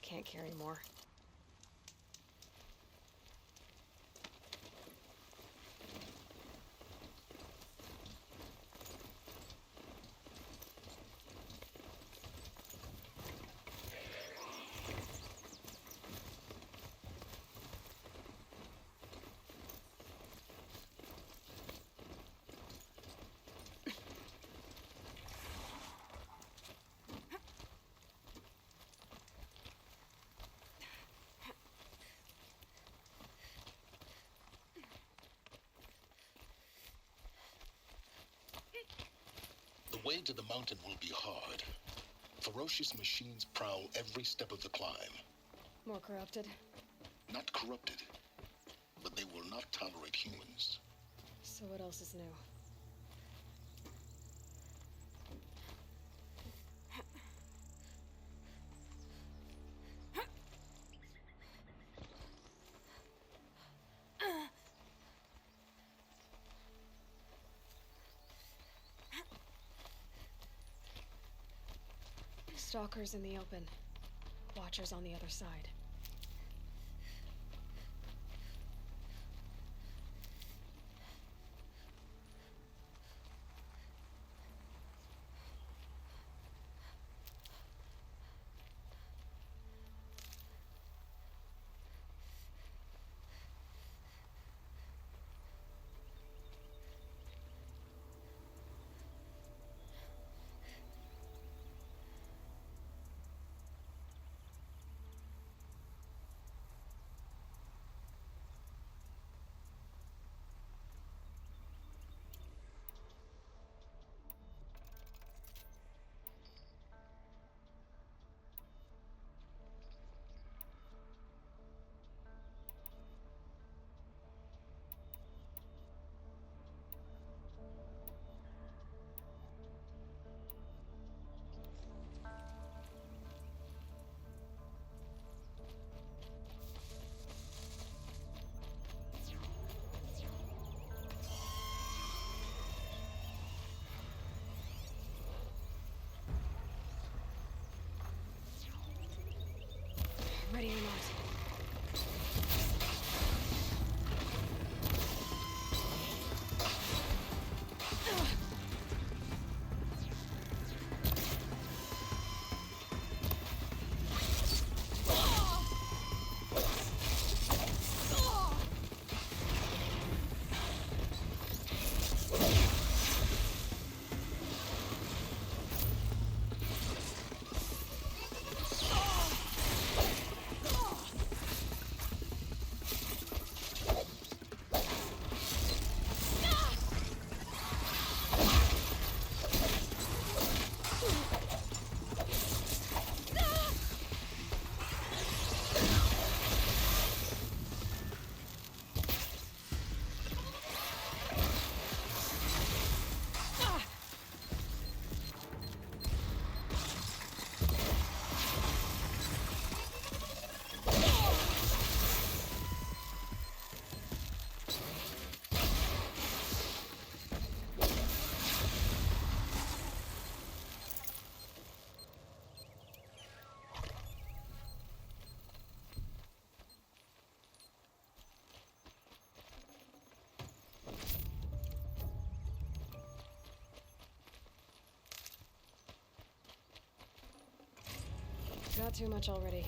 S1: Can't carry more.
S2: The way to the mountain will be hard. Ferocious machines prowl every step of the climb.
S1: More corrupted?
S2: Not corrupted, but they will not tolerate humans.
S1: So what else is new? Stalkers in the open. Watchers on the other side. Ready or not. Got too much already.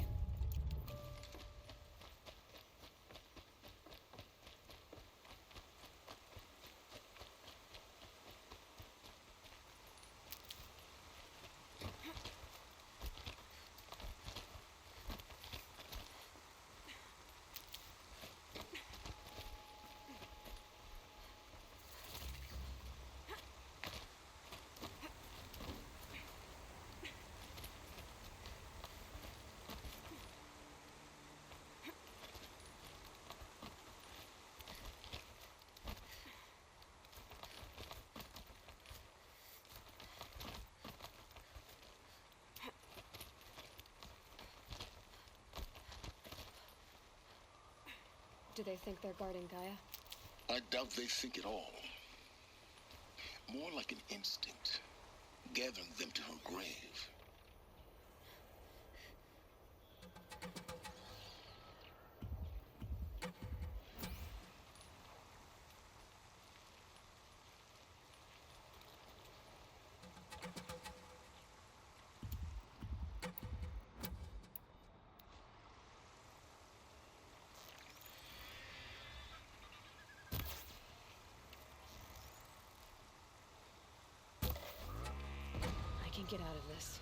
S1: Do they think they're guarding Gaia?
S2: I doubt they think at all. More like an instinct, gathering them to her grave.
S1: Get out of this.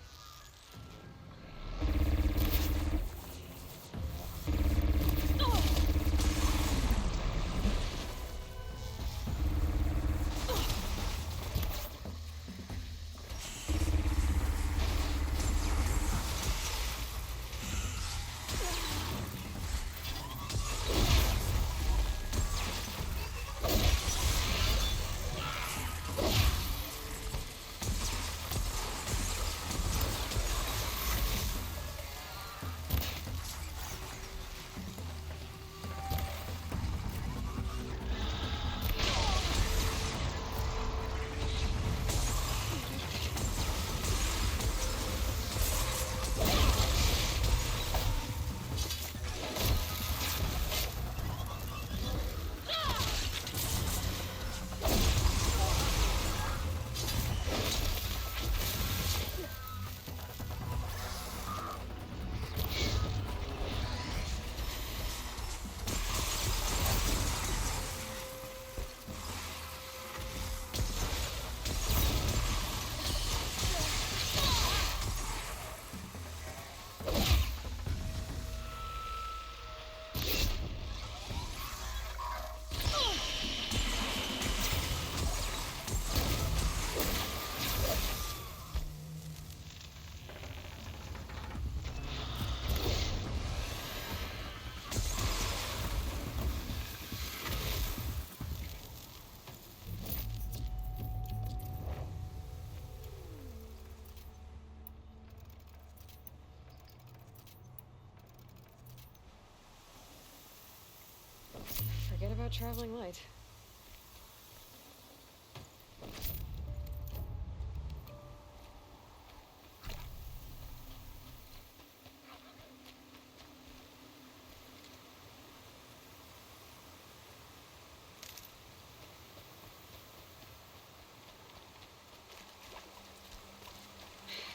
S1: about traveling light.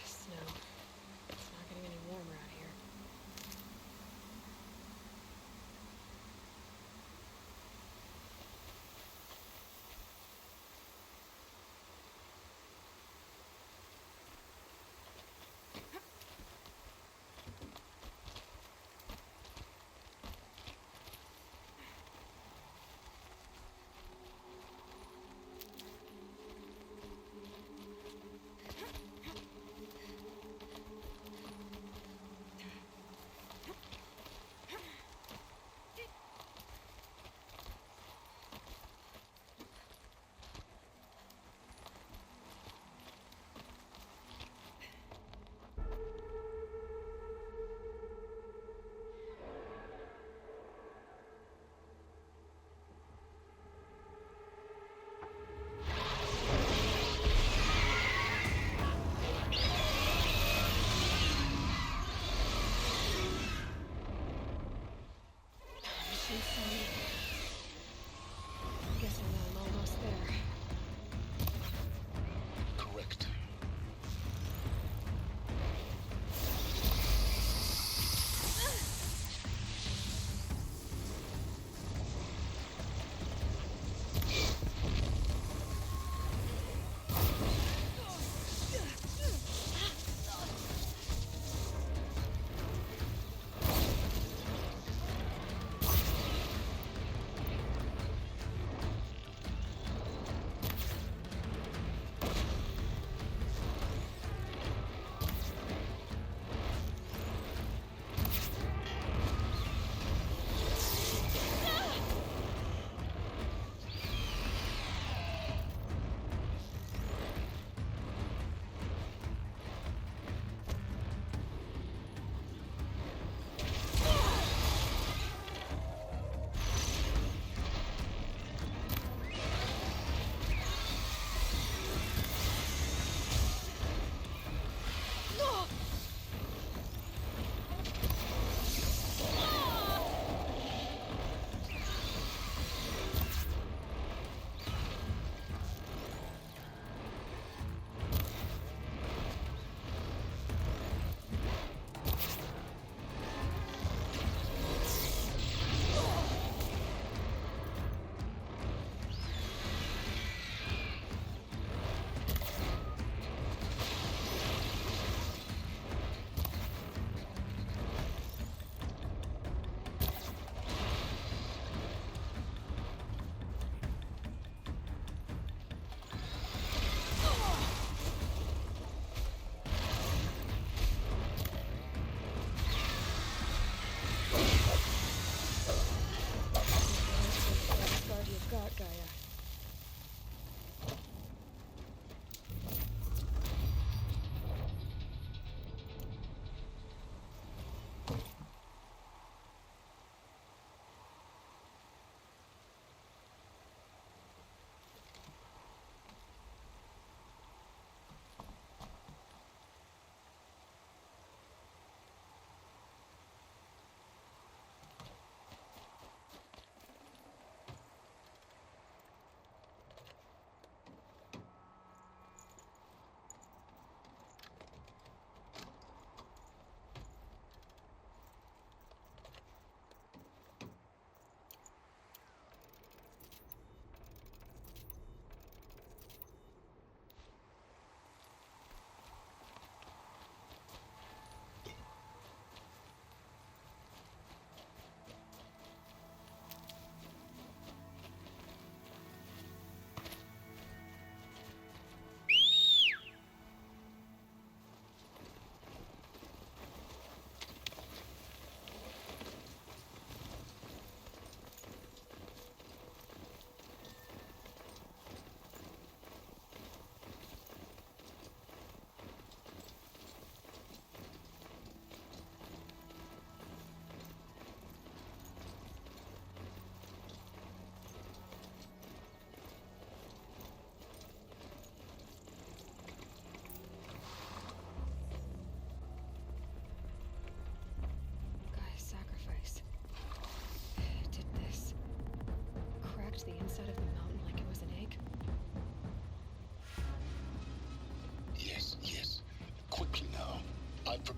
S1: Snow. It's not getting any warmer out here.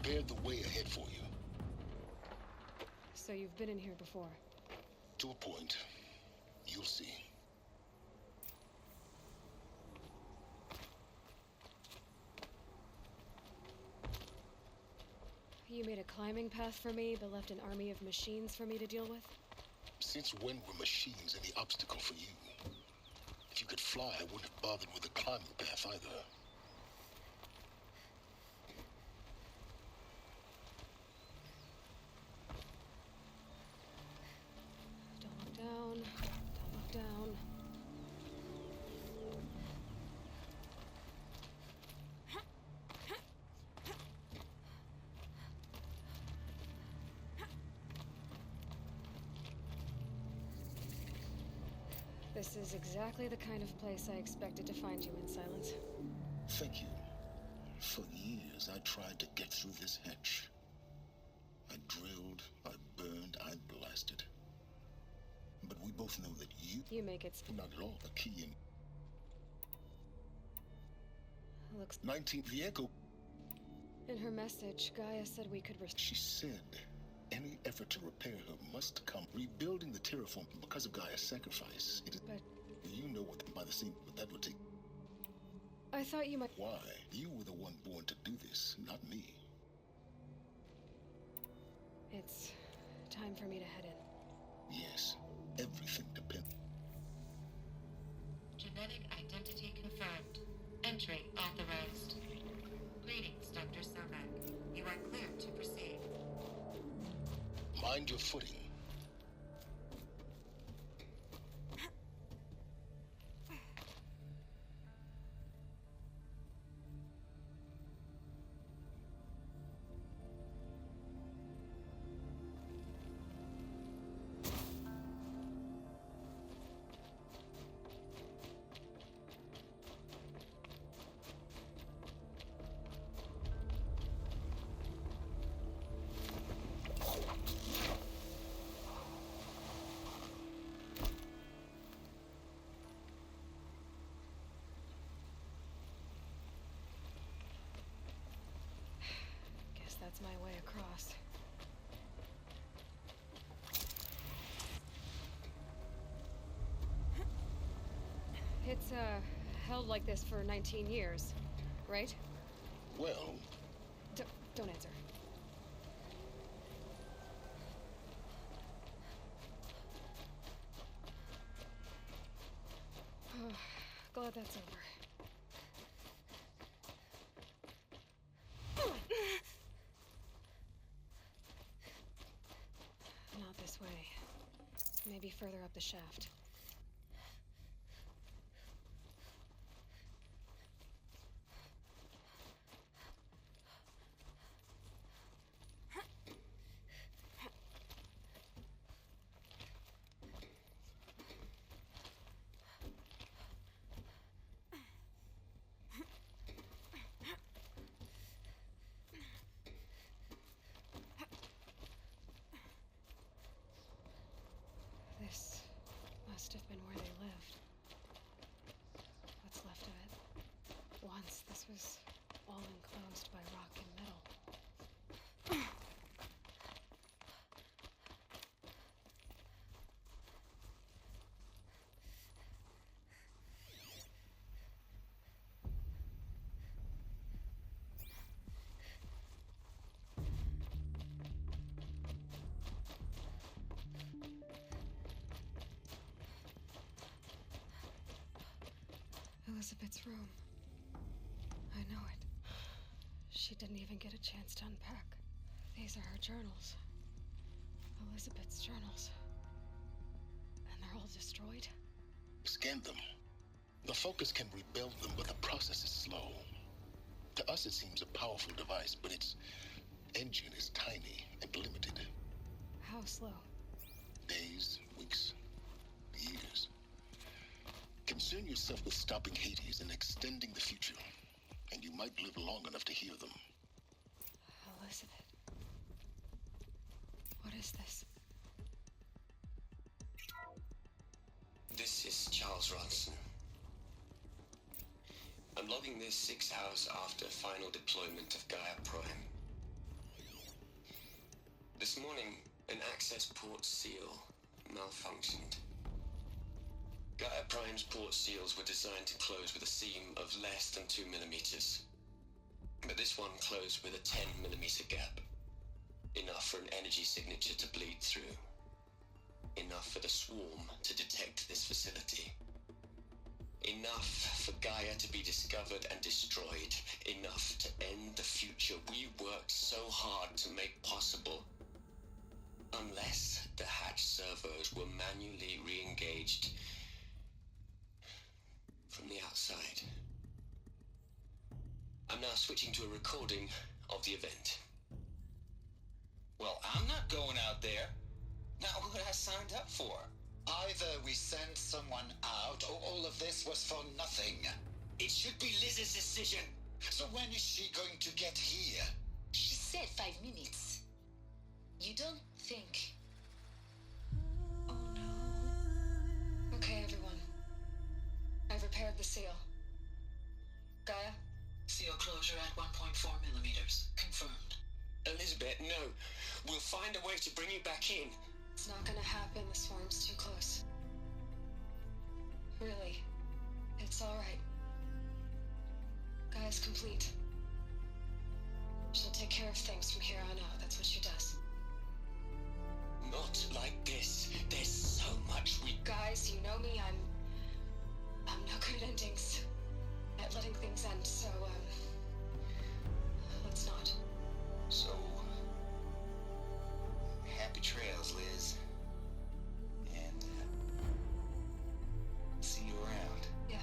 S2: prepared the way ahead for you.
S1: So you've been in here before?
S2: To a point. You'll see.
S1: You made a climbing path for me, but left an army of machines for me to deal with?
S2: Since when were machines any obstacle for you? If you could fly, I wouldn't have bothered with the climbing path either.
S1: Don't look down. Don't look down. This is exactly the kind of place I expected to find you in, Silence.
S2: Thank you. For years, I tried to get through this hatch. I drilled, I burned, I blasted. But we both know that
S1: you make it
S2: not at all a key in.
S1: Looks
S2: 19. The Echo.
S1: In her message, Gaia said we could.
S2: She said any effort to repair her must come. Rebuilding the terraform because of Gaia's sacrifice. It is.
S1: But
S2: you know what by the same, but that would take.
S1: I thought you might.
S2: Why? You were the one born to do this, not me.
S1: It's time for me to head in.
S2: Yes, everything depends.
S21: Genetic identity confirmed. Entry authorized. Greetings, Dr. Sobek. You are clear to proceed.
S2: Mind your footing.
S1: That's my way across. It's, held like this for 19 years, right?
S2: Well...
S1: Don't answer. Glad that's over. Not this way. Maybe further up the shaft. This must have been where they lived. What's left of it. Once this was all enclosed by rock and metal. Elizabeth's room. I know it. She didn't even get a chance to unpack. These are her journals. Elizabeth's journals. And they're all destroyed?
S2: Scan them. The Focus can rebuild them, but the process is slow. To us it seems a powerful device, but its engine is tiny and limited.
S1: How slow?
S2: Days, weeks, years. Concern yourself with stopping Hades and extending the future, and you might live long enough to hear them.
S1: Elizabeth. What is this?
S18: This is Charles Ronson. I'm logging this 6 hours after final deployment of Gaia Prime. This morning, an access port seal malfunctioned. Gaia Prime's port seals were designed to close with a seam of less than 2 millimeters. But this one closed with a 10 millimeter gap. Enough for an energy signature to bleed through. Enough for the swarm to detect this facility. Enough for Gaia to be discovered and destroyed. Enough to end the future we worked so hard to make possible. Unless the hatch servos were manually re-engaged from the outside. I'm now switching to a recording of the event.
S15: Well, I'm not going out there. Not what I signed up for.
S16: Either we send someone out, or all of this was for nothing.
S15: It should be Liz's decision.
S16: So when is she going to get here?
S13: She said 5 minutes. You don't think...
S10: Oh no.
S1: Okay, everyone. I've repaired the seal. Gaia?
S22: Seal closure at 1.4 millimeters. Confirmed.
S18: Elizabeth, no. We'll find a way to bring you back in.
S1: It's not gonna happen. The swarm's too close. Really. It's alright. Gaia's complete. She'll take care of things from here on out. That's what she does.
S18: Not like this. There's so much we...
S1: Guys, you know me. I'm no good at endings. At letting things end, so, let's not.
S15: So... happy trails, Liz. And, see you around.
S1: Yeah.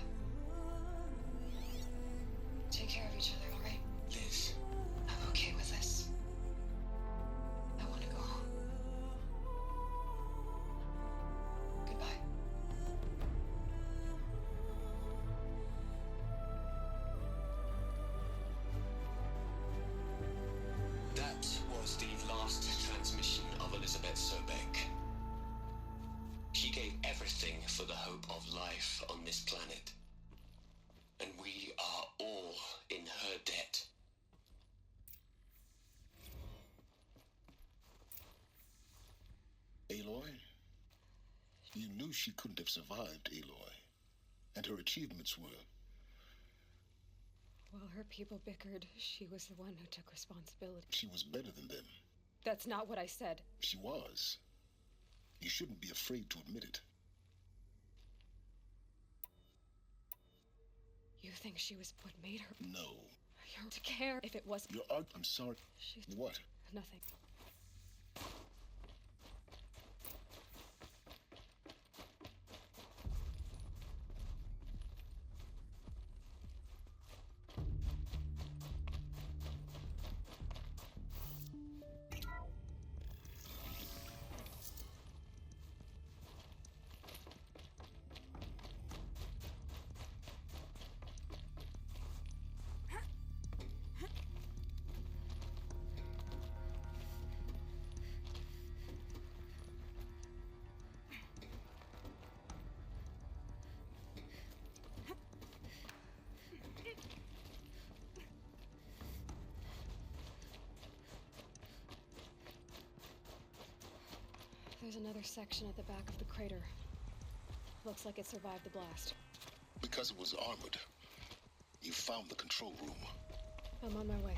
S1: Take care of each other, alright?
S15: Liz.
S1: I'm okay with this. I want to go home. Goodbye.
S18: That was the last transmission of Elizabeth Sobek. She gave everything for the hope of life on this planet. And we are all in her debt.
S2: Aloy? You knew she couldn't have survived, Aloy. And her achievements were...
S1: While her people bickered, she was the one who took responsibility.
S2: She was better than them.
S1: That's not what I said.
S2: She was. You shouldn't be afraid to admit it.
S1: You think she was what made her...
S2: No.
S1: You're to care if it was...
S2: I'm sorry. What?
S1: Nothing. There's another section at the back of the crater. Looks like it survived the blast.
S2: Because it was armored. You found the control room.
S1: I'm on my way.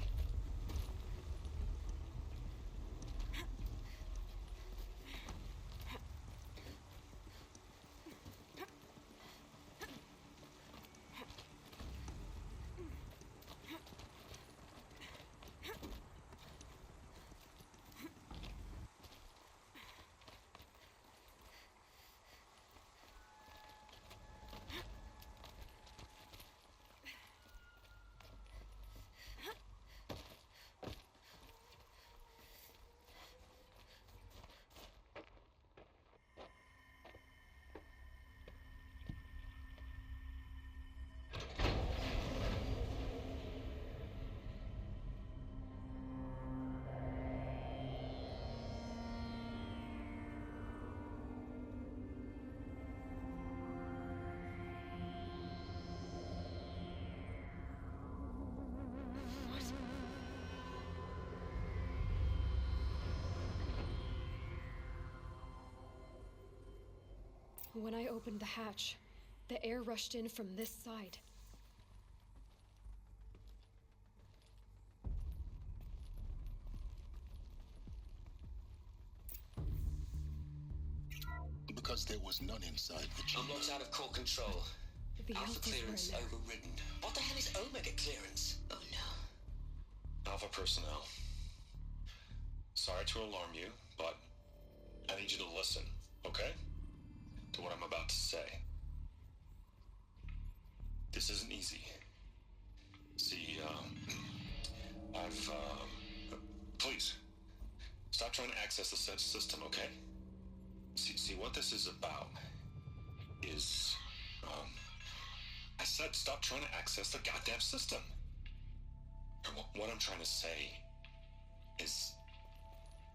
S1: When I opened the hatch, the air rushed in from this side.
S2: Because there was none inside the chamber.
S18: I'm locked out of core control.
S1: The
S18: Alpha
S1: Alphas were
S18: clearance
S1: in there.
S18: overridden. What the hell is Omega clearance? Oh no.
S7: Alpha personnel. Sorry to alarm you, but I need you to listen, okay? To what I'm about to say. This isn't easy. See, please, stop trying to access the system, okay? See, what this is about is, I said stop trying to access the goddamn system. And what I'm trying to say is,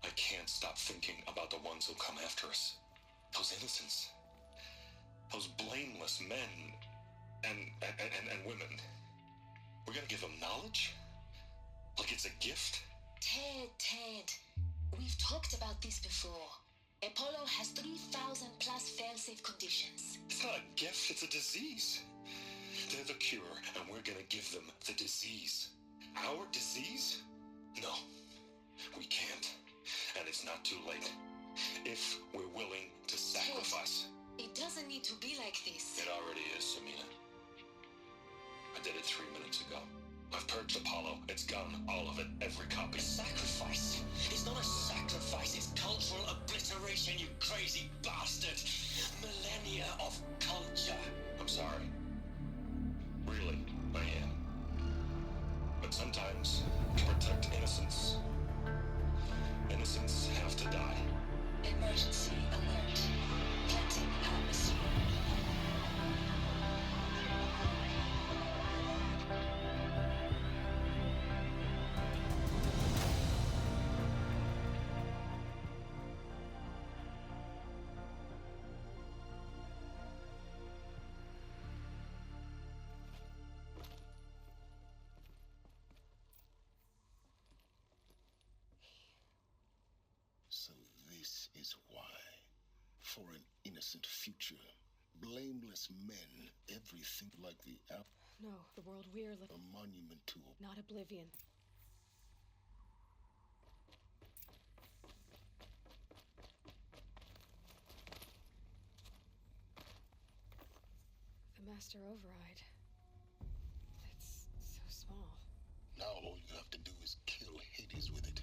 S7: I can't stop thinking about the ones who'll come after us. Those innocents. Those blameless men and women. We're gonna give them knowledge? Like it's a gift?
S14: Ted, we've talked about this before. Apollo has 3,000 plus fail-safe conditions.
S7: It's not a gift, it's a disease. They're the cure, and we're gonna give them the disease. Our disease? No, we can't. And it's not too late. If we're willing to sacrifice.
S14: Ted, it doesn't need to be like this.
S7: It already is, Samina. I did it 3 minutes ago. I've purged Apollo. It's gone. All of it. Every copy.
S15: Sacrifice? It's not a sacrifice. It's cultural obliteration, you crazy bastard. Millennia of culture.
S7: I'm sorry. Really, I am. But sometimes, to protect innocence, innocents have to die.
S14: Emergency alert. Planting atmosphere.
S2: So this is why. For an innocent future. Blameless men. Everything like the app.
S1: No, the world we're living.
S2: A monument to.
S1: Not oblivion. The master override. It's so small.
S2: Now all you have to do is kill Hades with it.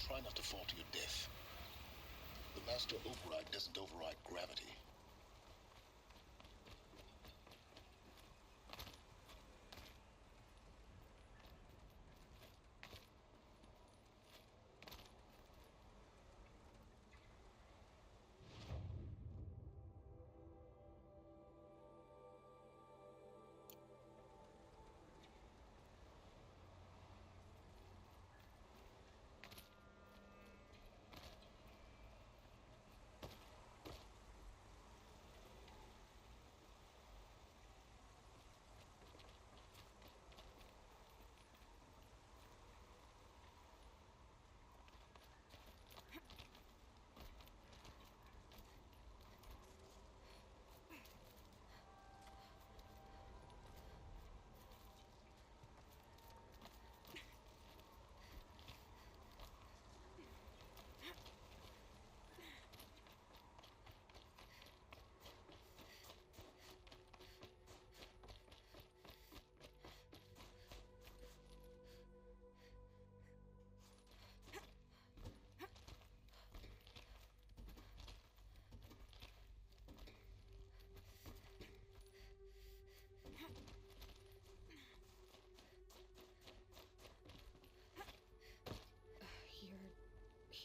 S2: Try not to fall to your death. The master override doesn't override gravity.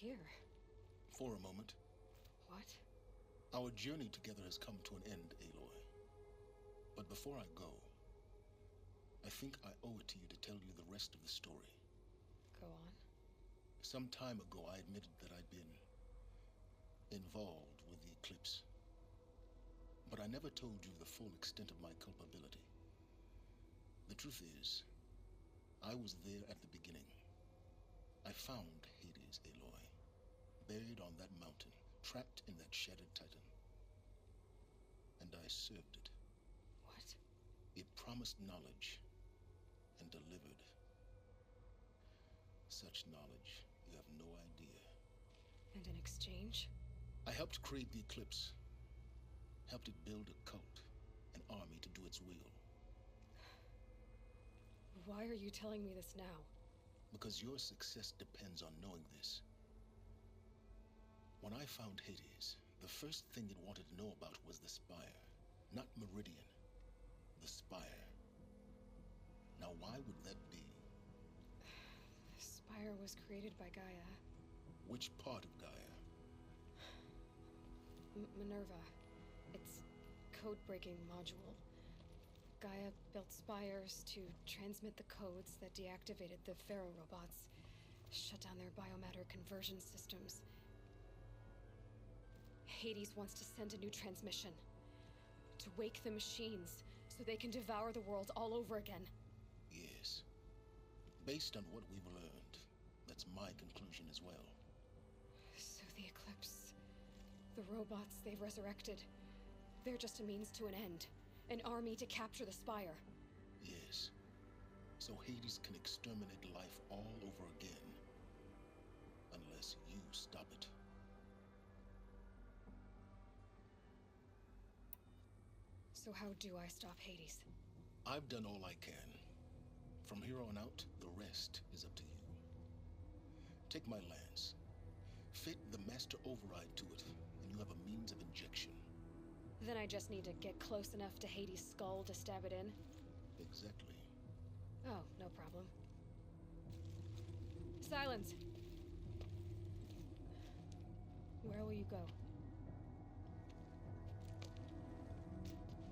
S1: Here.
S2: For a moment.
S1: What?
S2: Our journey together has come to an end, Aloy. But before I go, I think I owe it to you to tell you the rest of the story.
S1: Go on.
S2: Some time ago, I admitted that I'd been involved with the eclipse. But I never told you the full extent of my culpability. The truth is, I was there at the beginning. I found Hades, Aloy, buried on that mountain, trapped in that shattered titan. And I served it.
S1: What?
S2: It promised knowledge and delivered. Such knowledge, you have no idea.
S1: And in exchange?
S2: I helped create the eclipse. Helped it build a cult, an army to do its will.
S1: Why are you telling me this now?
S2: Because your success depends on knowing this. When I found Hades, the first thing it wanted to know about was the Spire. Not Meridian. The Spire. Now why would that be?
S1: The Spire was created by Gaia.
S2: Which part of Gaia?
S1: Minerva. Its code-breaking module. Gaia built spires to transmit the codes that deactivated the Pharaoh robots, shut down their biomatter conversion systems. Hades wants to send a new transmission. To wake the machines, so they can devour the world all over again.
S2: Yes. Based on what we've learned, that's my conclusion as well.
S1: So the Eclipse, the robots they've resurrected, they're just a means to an end. An army to capture the Spire.
S2: Yes. So Hades can exterminate life all over again. Unless you stop it.
S1: So how do I stop Hades?
S2: I've done all I can. From here on out, the rest is up to you. Take my lance. Fit the master override to it, and you have a means of injection.
S1: Then I just need to get close enough to Hades' skull to stab it in?
S2: Exactly.
S1: Oh, no problem. Silence! Where will you go?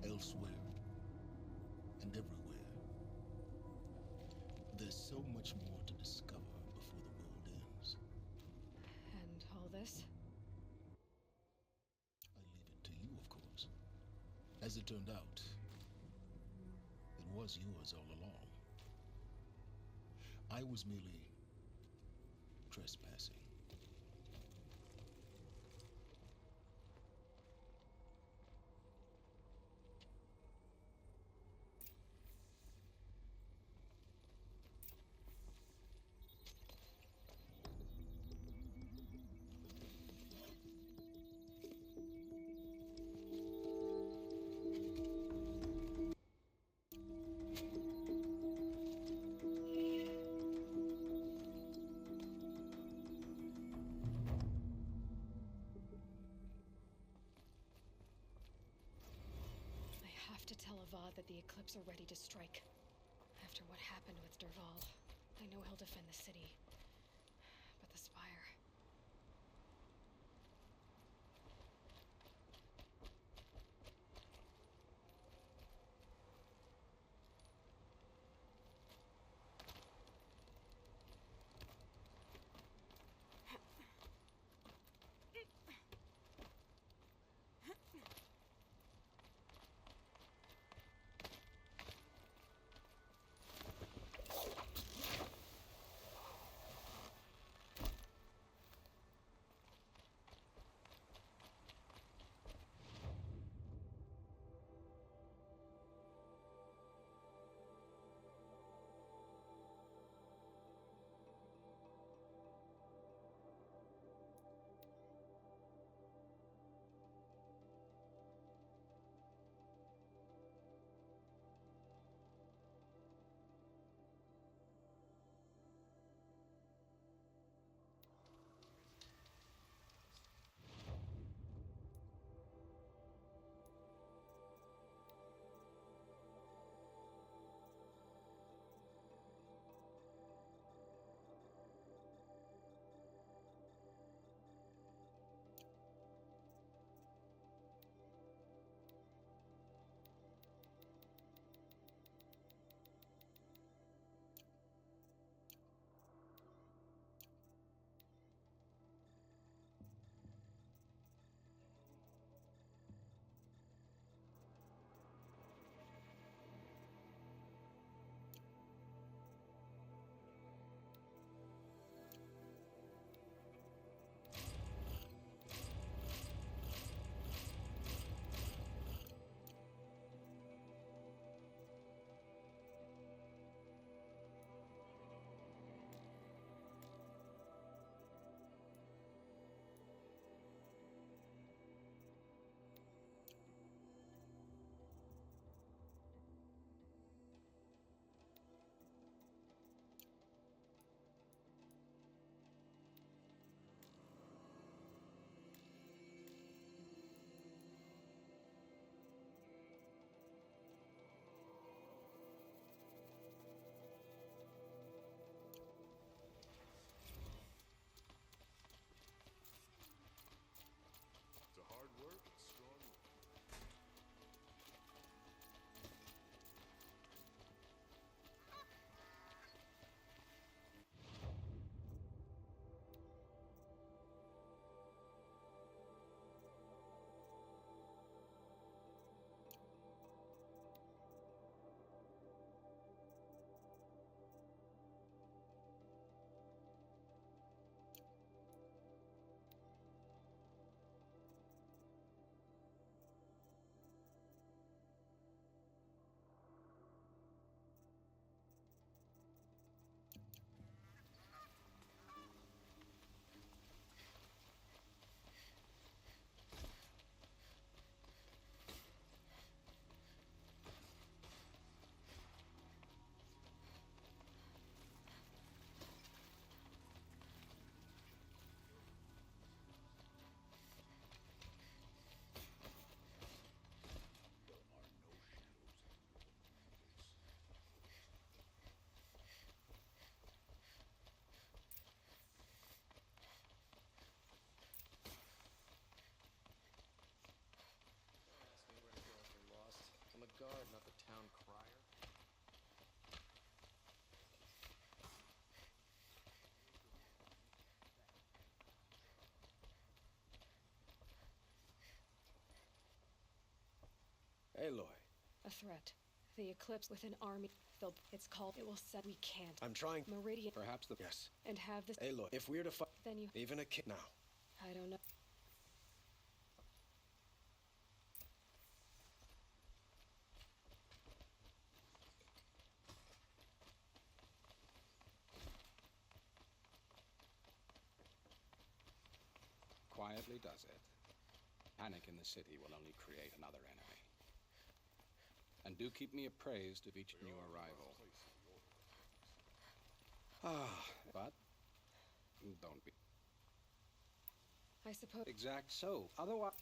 S2: Elsewhere. And everywhere. There's so much more to discover before the world ends.
S1: And all this?
S2: To you, of course. As it turned out, it was yours all along. I was merely trespassing.
S1: That the Eclipse are ready to strike. After what happened with Dervahl, I know he'll defend the city. But the Spire... A threat. The eclipse with an army. It's called. It will set. We can't.
S11: I'm trying.
S1: Meridian.
S11: Perhaps the. Yes.
S1: And have this.
S11: Aloy, if we're to fight.
S1: Then you.
S11: Even a kid. Now.
S1: I don't know.
S12: Quietly does it. Panic in the city will only create another enemy. And do keep me appraised of each new arrival. But don't be.
S1: I suppose.
S12: Exact so. Otherwise.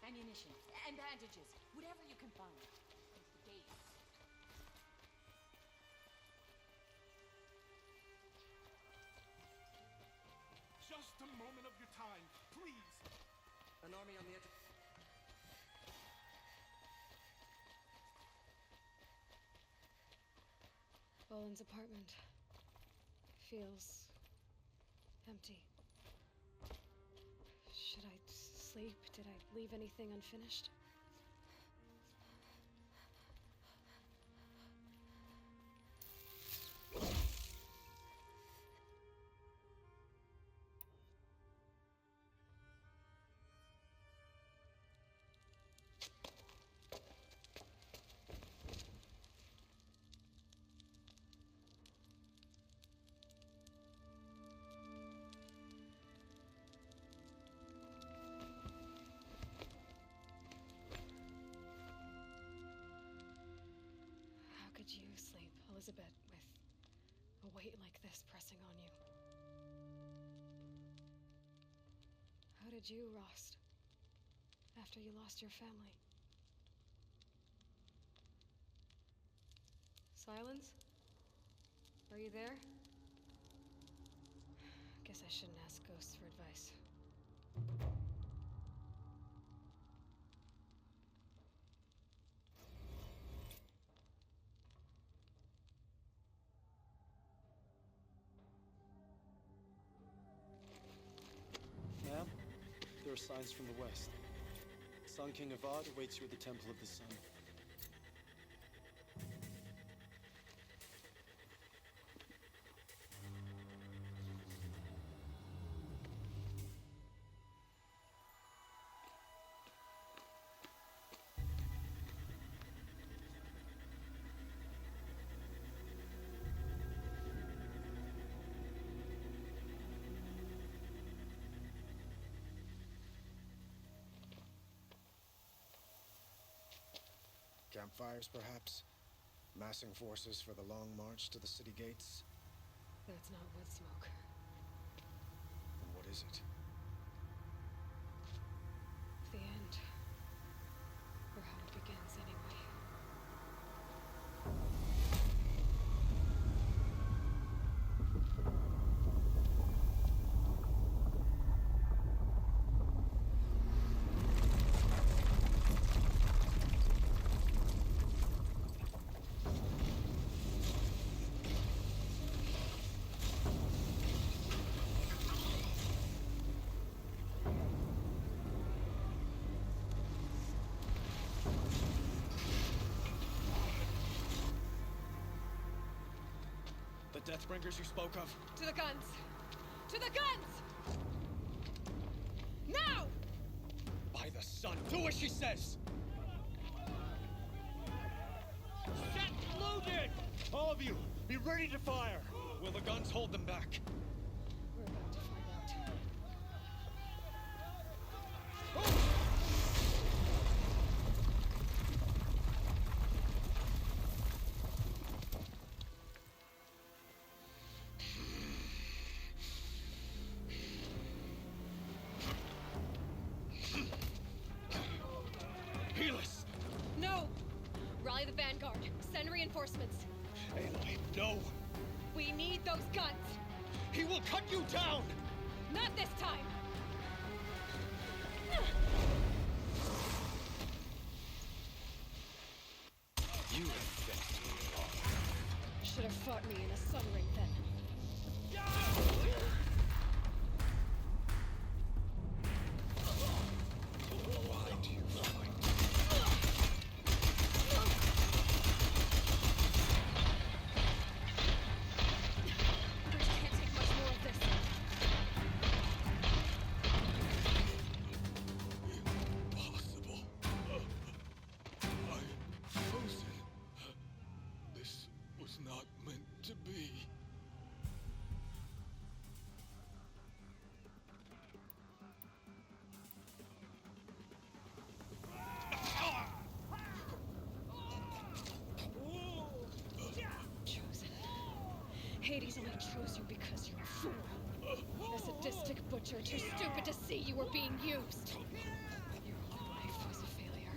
S3: Ammunition and bandages, whatever you can find. The gates.
S4: Just a moment of your time, please.
S9: An army on the edge.
S1: Boland's apartment feels empty. Should I sleep? Did I leave anything unfinished? How could you sleep, Elizabeth, with a weight like this pressing on you? How did you, Rost, after you lost your family? Silence? Are you there? Guess I shouldn't ask ghosts for advice.
S9: Ma'am, there are signs from the west. Sun King Avad awaits you at the Temple of the Sun.
S11: Campfires, perhaps? Massing forces for the long march to the city gates?
S1: That's not wood smoke.
S11: Then what is it?
S1: The end. Or how it begins, anyway.
S11: Deathbringers you spoke of?
S1: To the guns! To the guns! Now!
S11: By the sun, do as she says! Set loaded! All of you, be ready to fire! Will the guns hold them back?
S1: We're about to find out. Vanguard. Send reinforcements.
S11: Aloy, no!
S1: We need those guns!
S11: He will cut you down!
S1: Not this time!
S6: You have fed me wrong.
S1: Should have fought me in a sun ring then.
S6: Why do you fight?
S1: Bruce can't take much more of this.
S17: Impossible. I frozen. This was not meant to be.
S1: Chosen. Hades only chose you because you're a fool. A sadistic butcher, too stupid to see you were being used. Your whole life was a failure.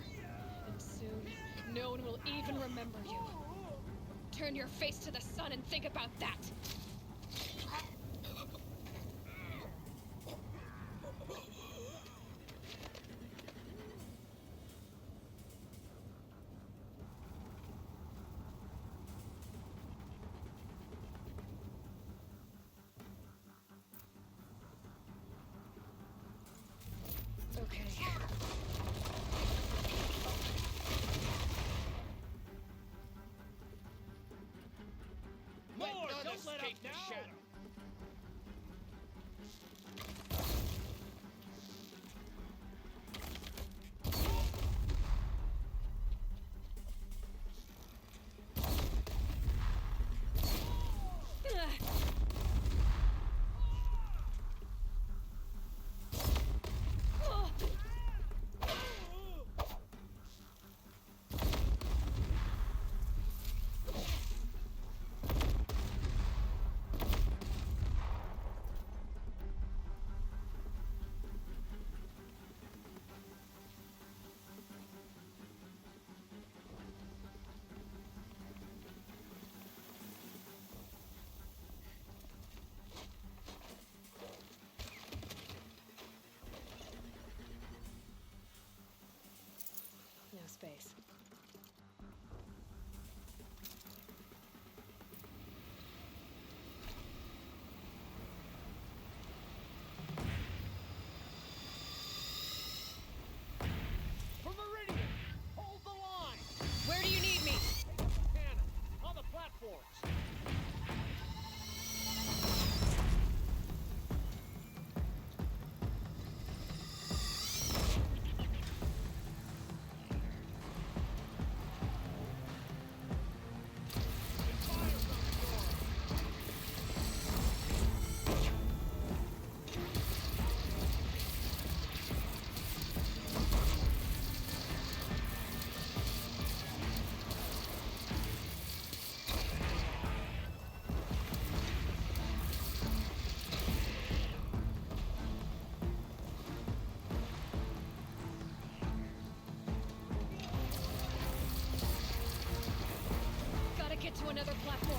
S1: And soon, no one will even remember you. Turn your face to the sun and think about that. Okay.
S11: More! Don't let up now! Shadow.
S1: No space.
S11: For Meridian! Hold the line!
S1: Where do you need me?
S11: Cannon! On the platforms!
S1: Gotta get to another platform.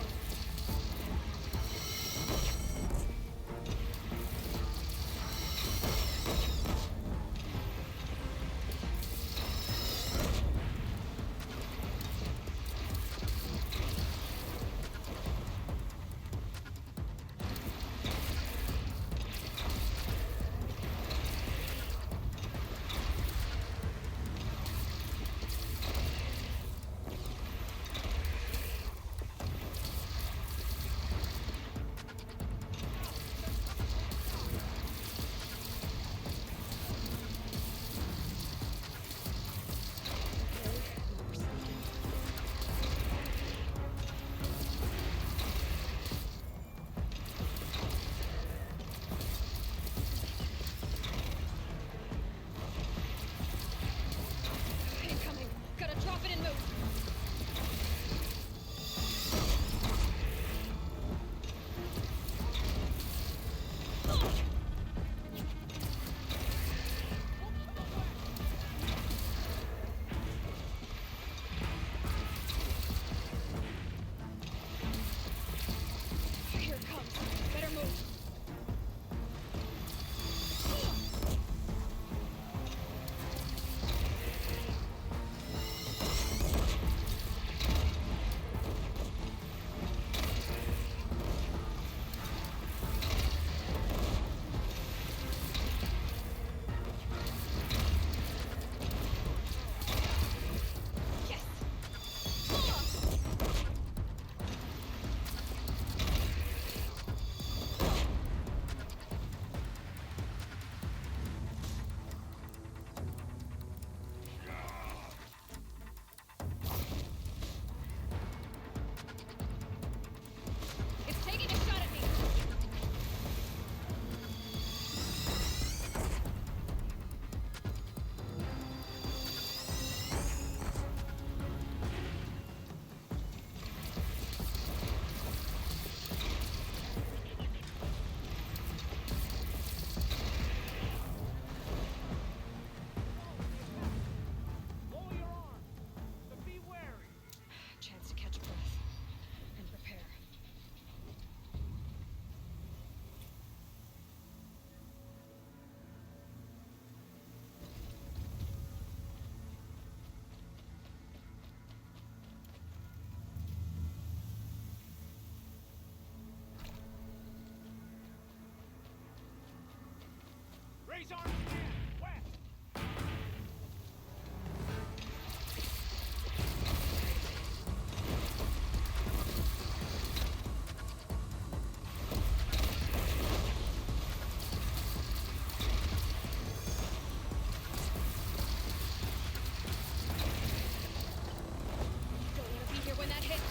S11: Raise arms again! West!
S1: Don't want to be here when that hits.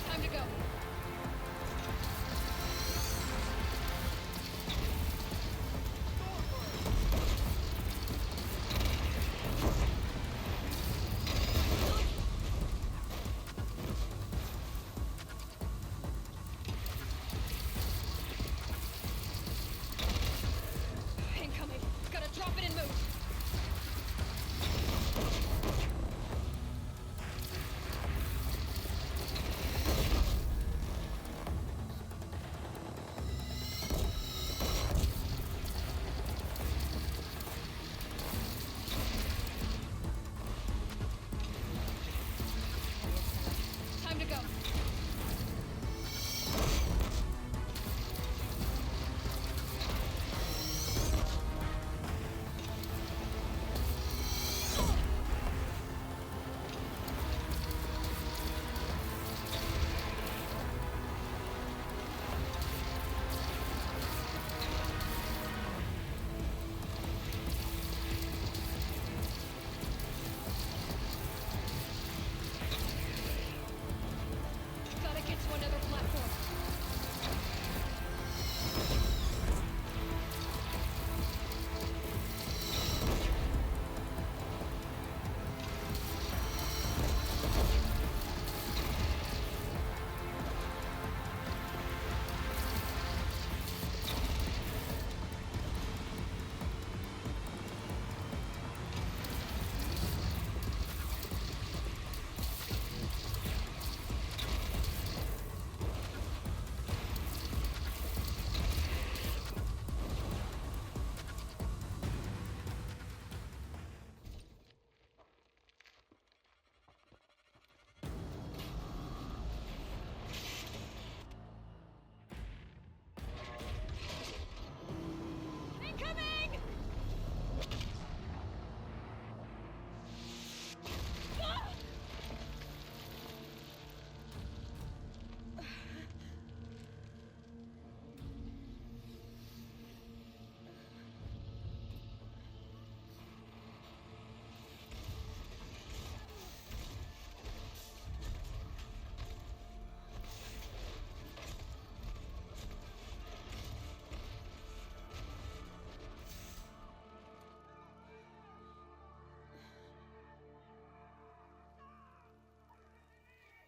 S1: Time to go. Incoming. Gotta drop it and move. Time to go. Gotta get to another platform. Incoming! Ah!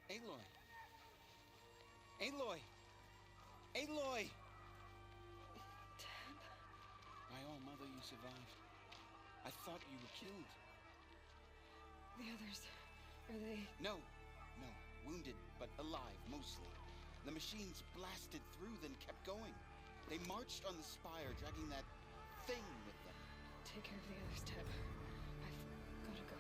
S12: Aloy! Aloy! Aloy! My own mother, you survived. I thought you were killed.
S1: The others, are they?
S12: No. Wounded, but alive, mostly. The machines blasted through, then kept going. They marched on the spire, dragging that thing with them.
S1: Take care of the others, Teb. I've gotta go.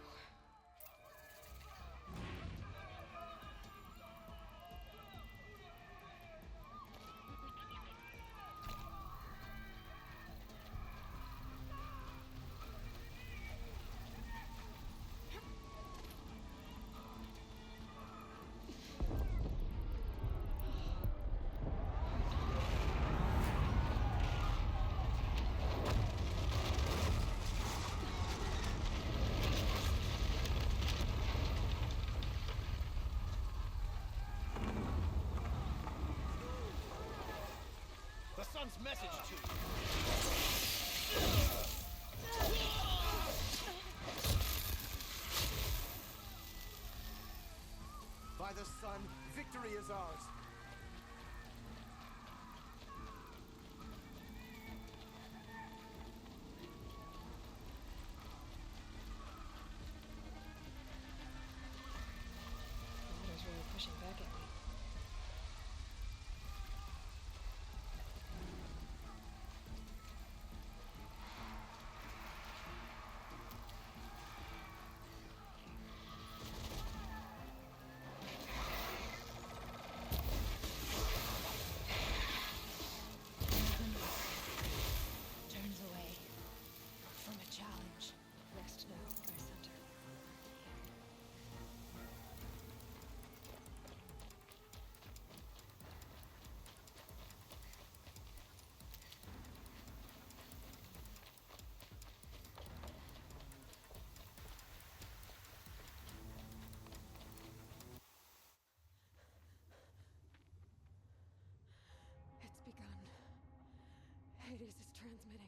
S11: son's message to you.
S5: By the sun, victory is ours.
S1: Water's really pushing back at me.
S10: Turns away from a challenge.
S1: Rest now, my center.
S10: It's begun. Hades is transmitting.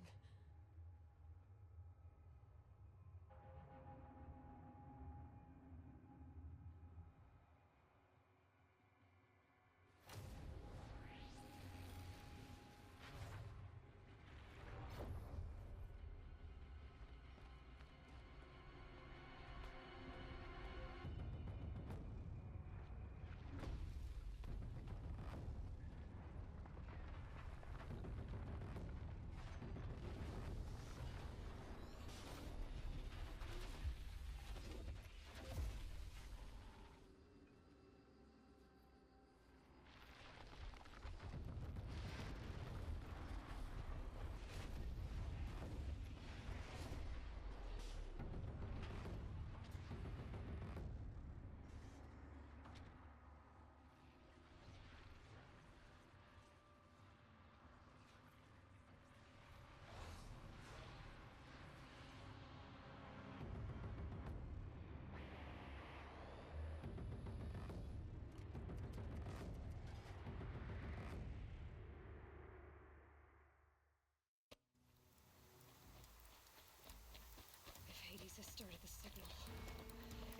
S1: If Hades has started the signal,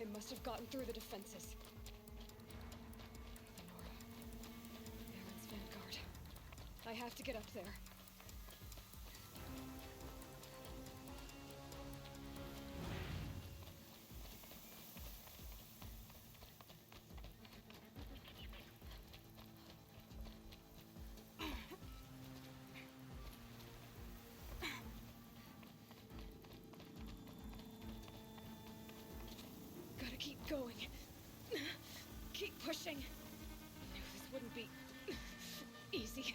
S1: it must have gotten through the defenses. Lenora, Baron's vanguard. I have to get up there. Gotta keep going. Keep pushing. I knew this wouldn't be easy.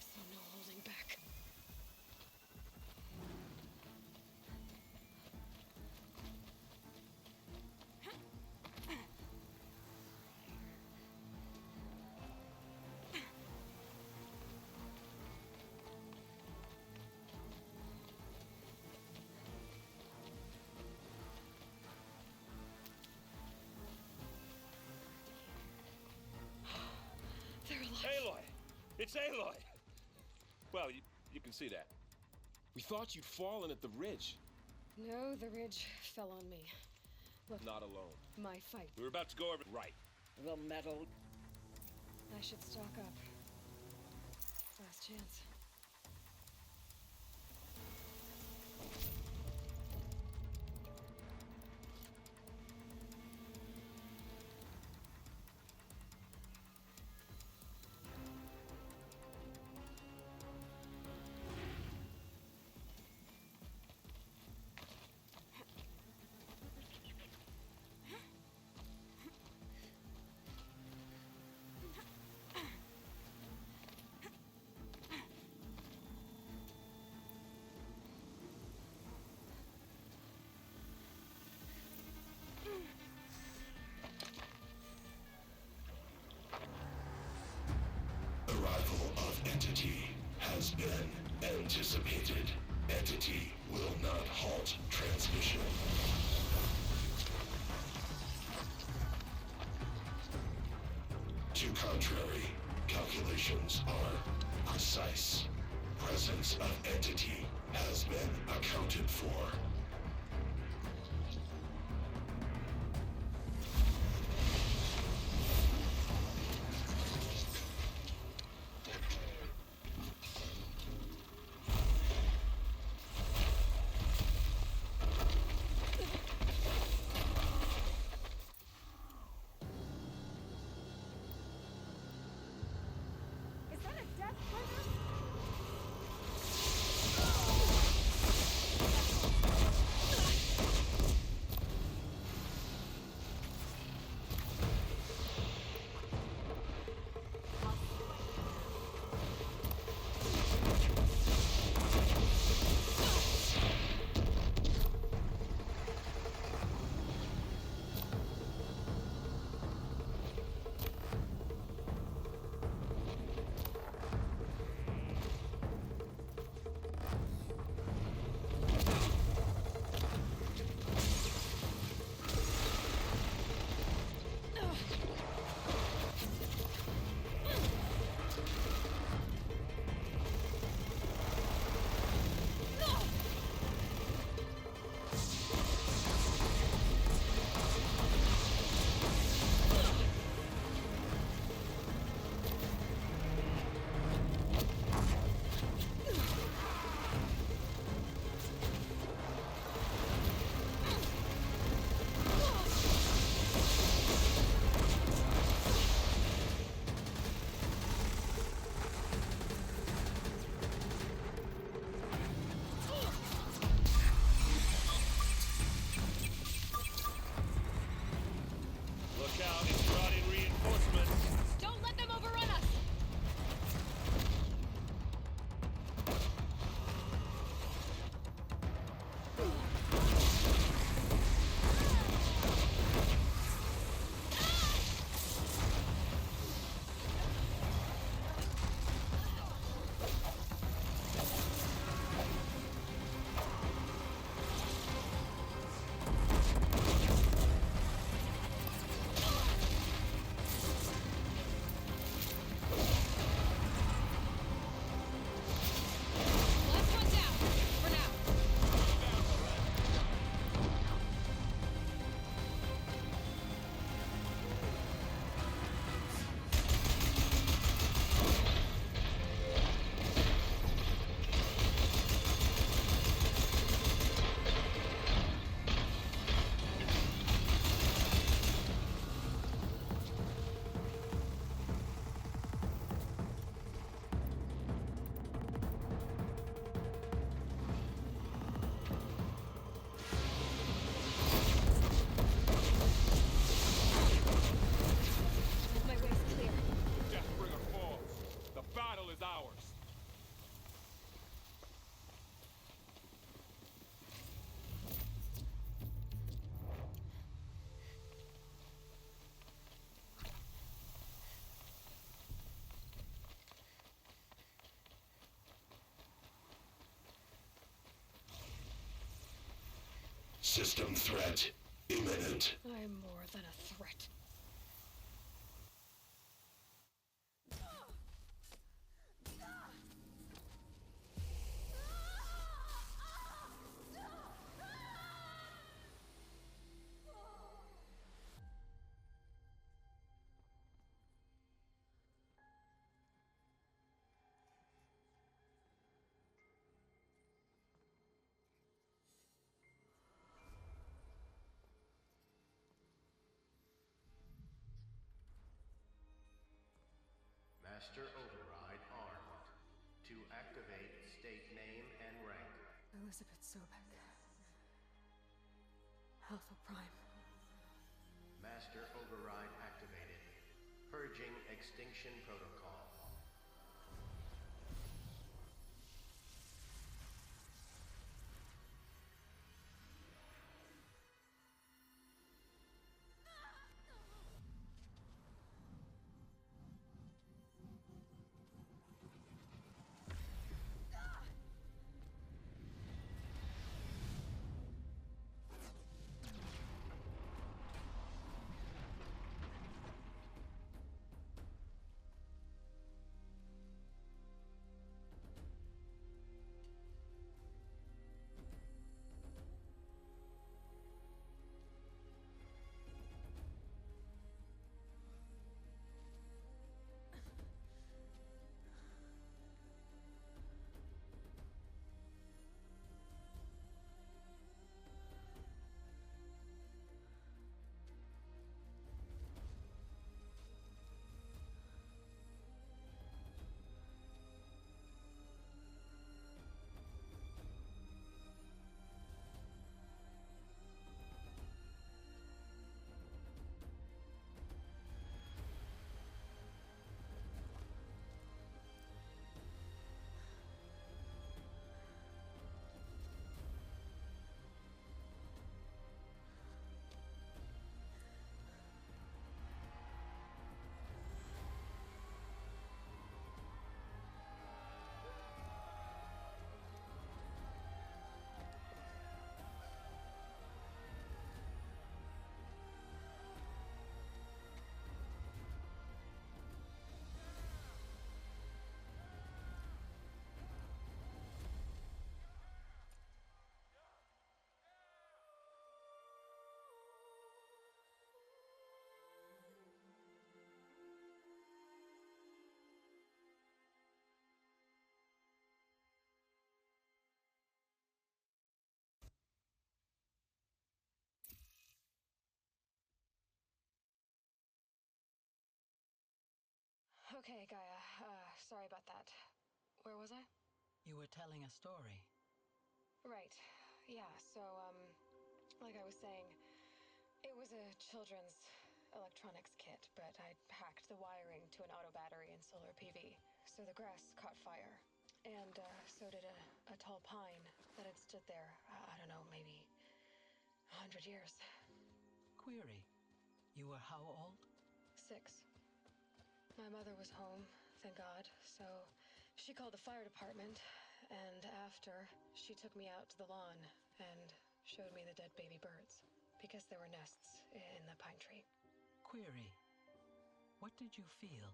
S1: So no holding back.
S17: Aloy! It's Aloy! Well, you can see that. We thought you'd fallen at the ridge.
S1: No, the ridge fell on me. Look,
S17: Not alone.
S1: my fight.
S17: We were about to go over... Right.
S20: The metal.
S1: I should stock up. Last chance.
S2: Arrival of Entity has been anticipated. Entity will not halt transmission. To contrary calculations.
S8: calculations are precise. Presence of entity has been accounted for.
S19: Is that a death trigger?
S11: Look out, it's brought in reinforcements.
S19: Don't let them overrun us! Last one down, for now. My way's clear.
S11: Deathbringer falls. The battle is ours.
S8: System threat imminent.
S1: I'm more than a threat.
S23: Master override armed. To activate, state name and rank.
S10: Elizabeth Sobek. Alpha Prime.
S23: Master override activated. Purging extinction protocol.
S1: Okay, Gaia. Sorry about that. Where was I?
S22: You were telling a story.
S1: Right. Yeah, so, like I was saying, it was a children's electronics kit, but I'd hacked the wiring to an auto battery and solar PV. So the grass caught fire. And, so did a tall pine that had stood there, I don't know, maybe 100 years.
S22: Query. You were how old?
S1: 6. My mother was home, thank God, so she called the fire department, and after, she took me out to the lawn and showed me the dead baby birds, because there were nests in the pine tree.
S22: Query. What did you feel?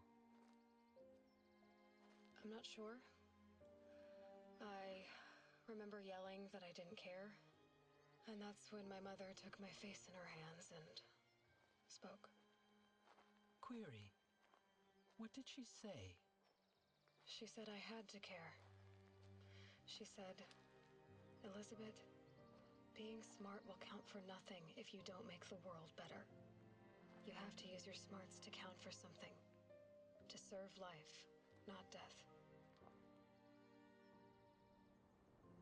S1: I'm not sure. I remember yelling that I didn't care, and that's when my mother took my face in her hands and spoke.
S22: Query. What did she say?
S1: She said I had to care. She said, Elizabeth, being smart will count for nothing if you don't make the world better. You have to use your smarts to count for something. To serve life, not death.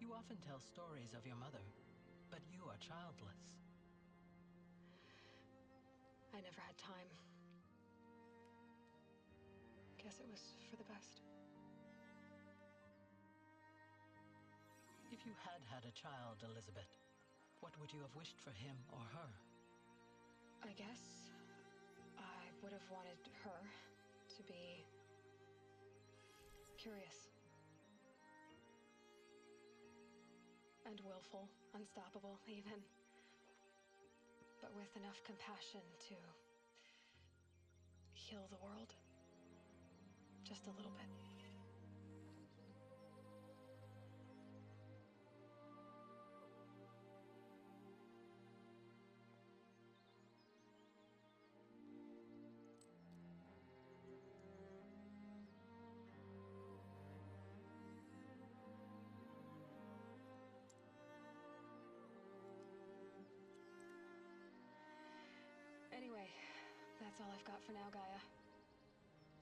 S22: You often tell stories of your mother, but you are childless.
S1: I never had time. Guess it was for the best.
S22: If you had had a child, Elizabeth, what would you have wished for him or her?
S1: I guess I would have wanted her to be curious. And willful, unstoppable, even. But with enough compassion to heal the world. Just a little bit. Anyway, that's all I've got for now, Gaia.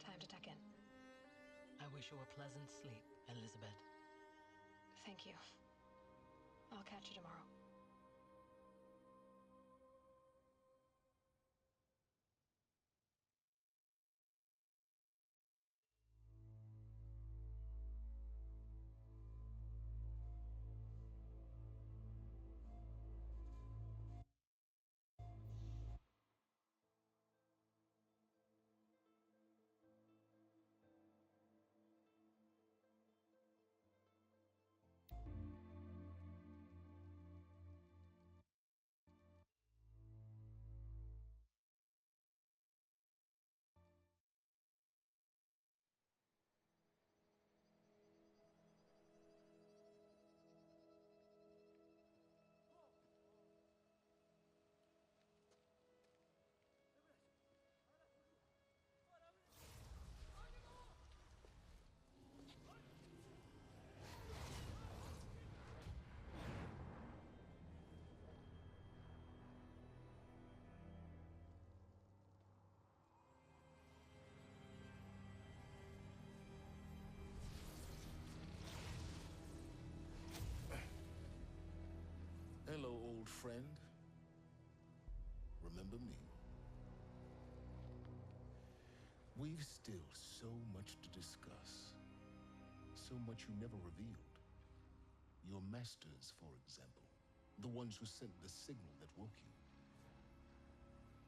S1: Time to tuck in.
S22: I wish you a pleasant sleep, Elizabeth.
S1: Thank you. I'll catch you tomorrow.
S2: Hello, old friend. Remember me? We've still so much to discuss. So much you never revealed. Your masters, for example. The ones who sent the signal that woke you.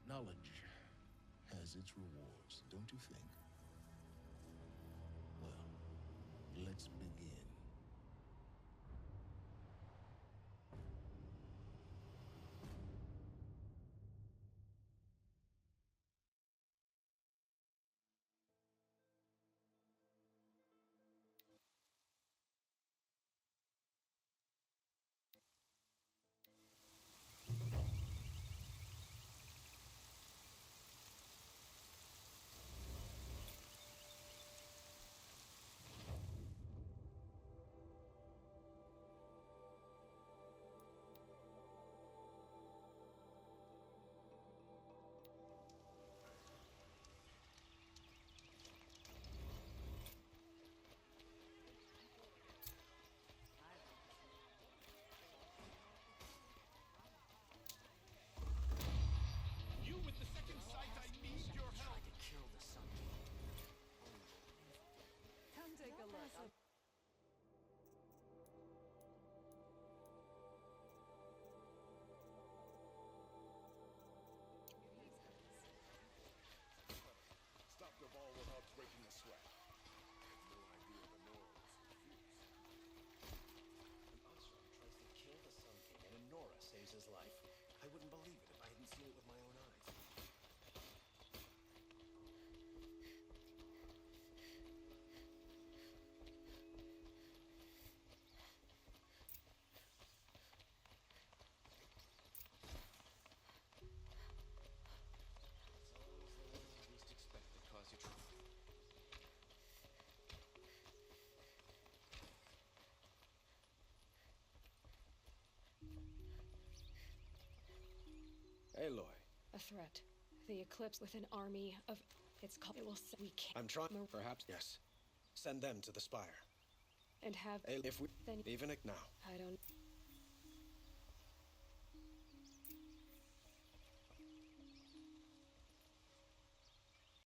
S2: Knowledge has its rewards, don't you think? Well, let's begin.
S5: his life. I wouldn't believe it if I hadn't seen it with my own eyes. It's always the ones you least expect that cause you trouble. Aloy.
S1: A threat. The Eclipse with an army of... It's called... It will... We can't...
S5: I'm trying... Perhaps... Yes. Send them to the spire.
S1: And have...
S5: If we...
S1: Then...
S5: Even it now.
S1: I don't...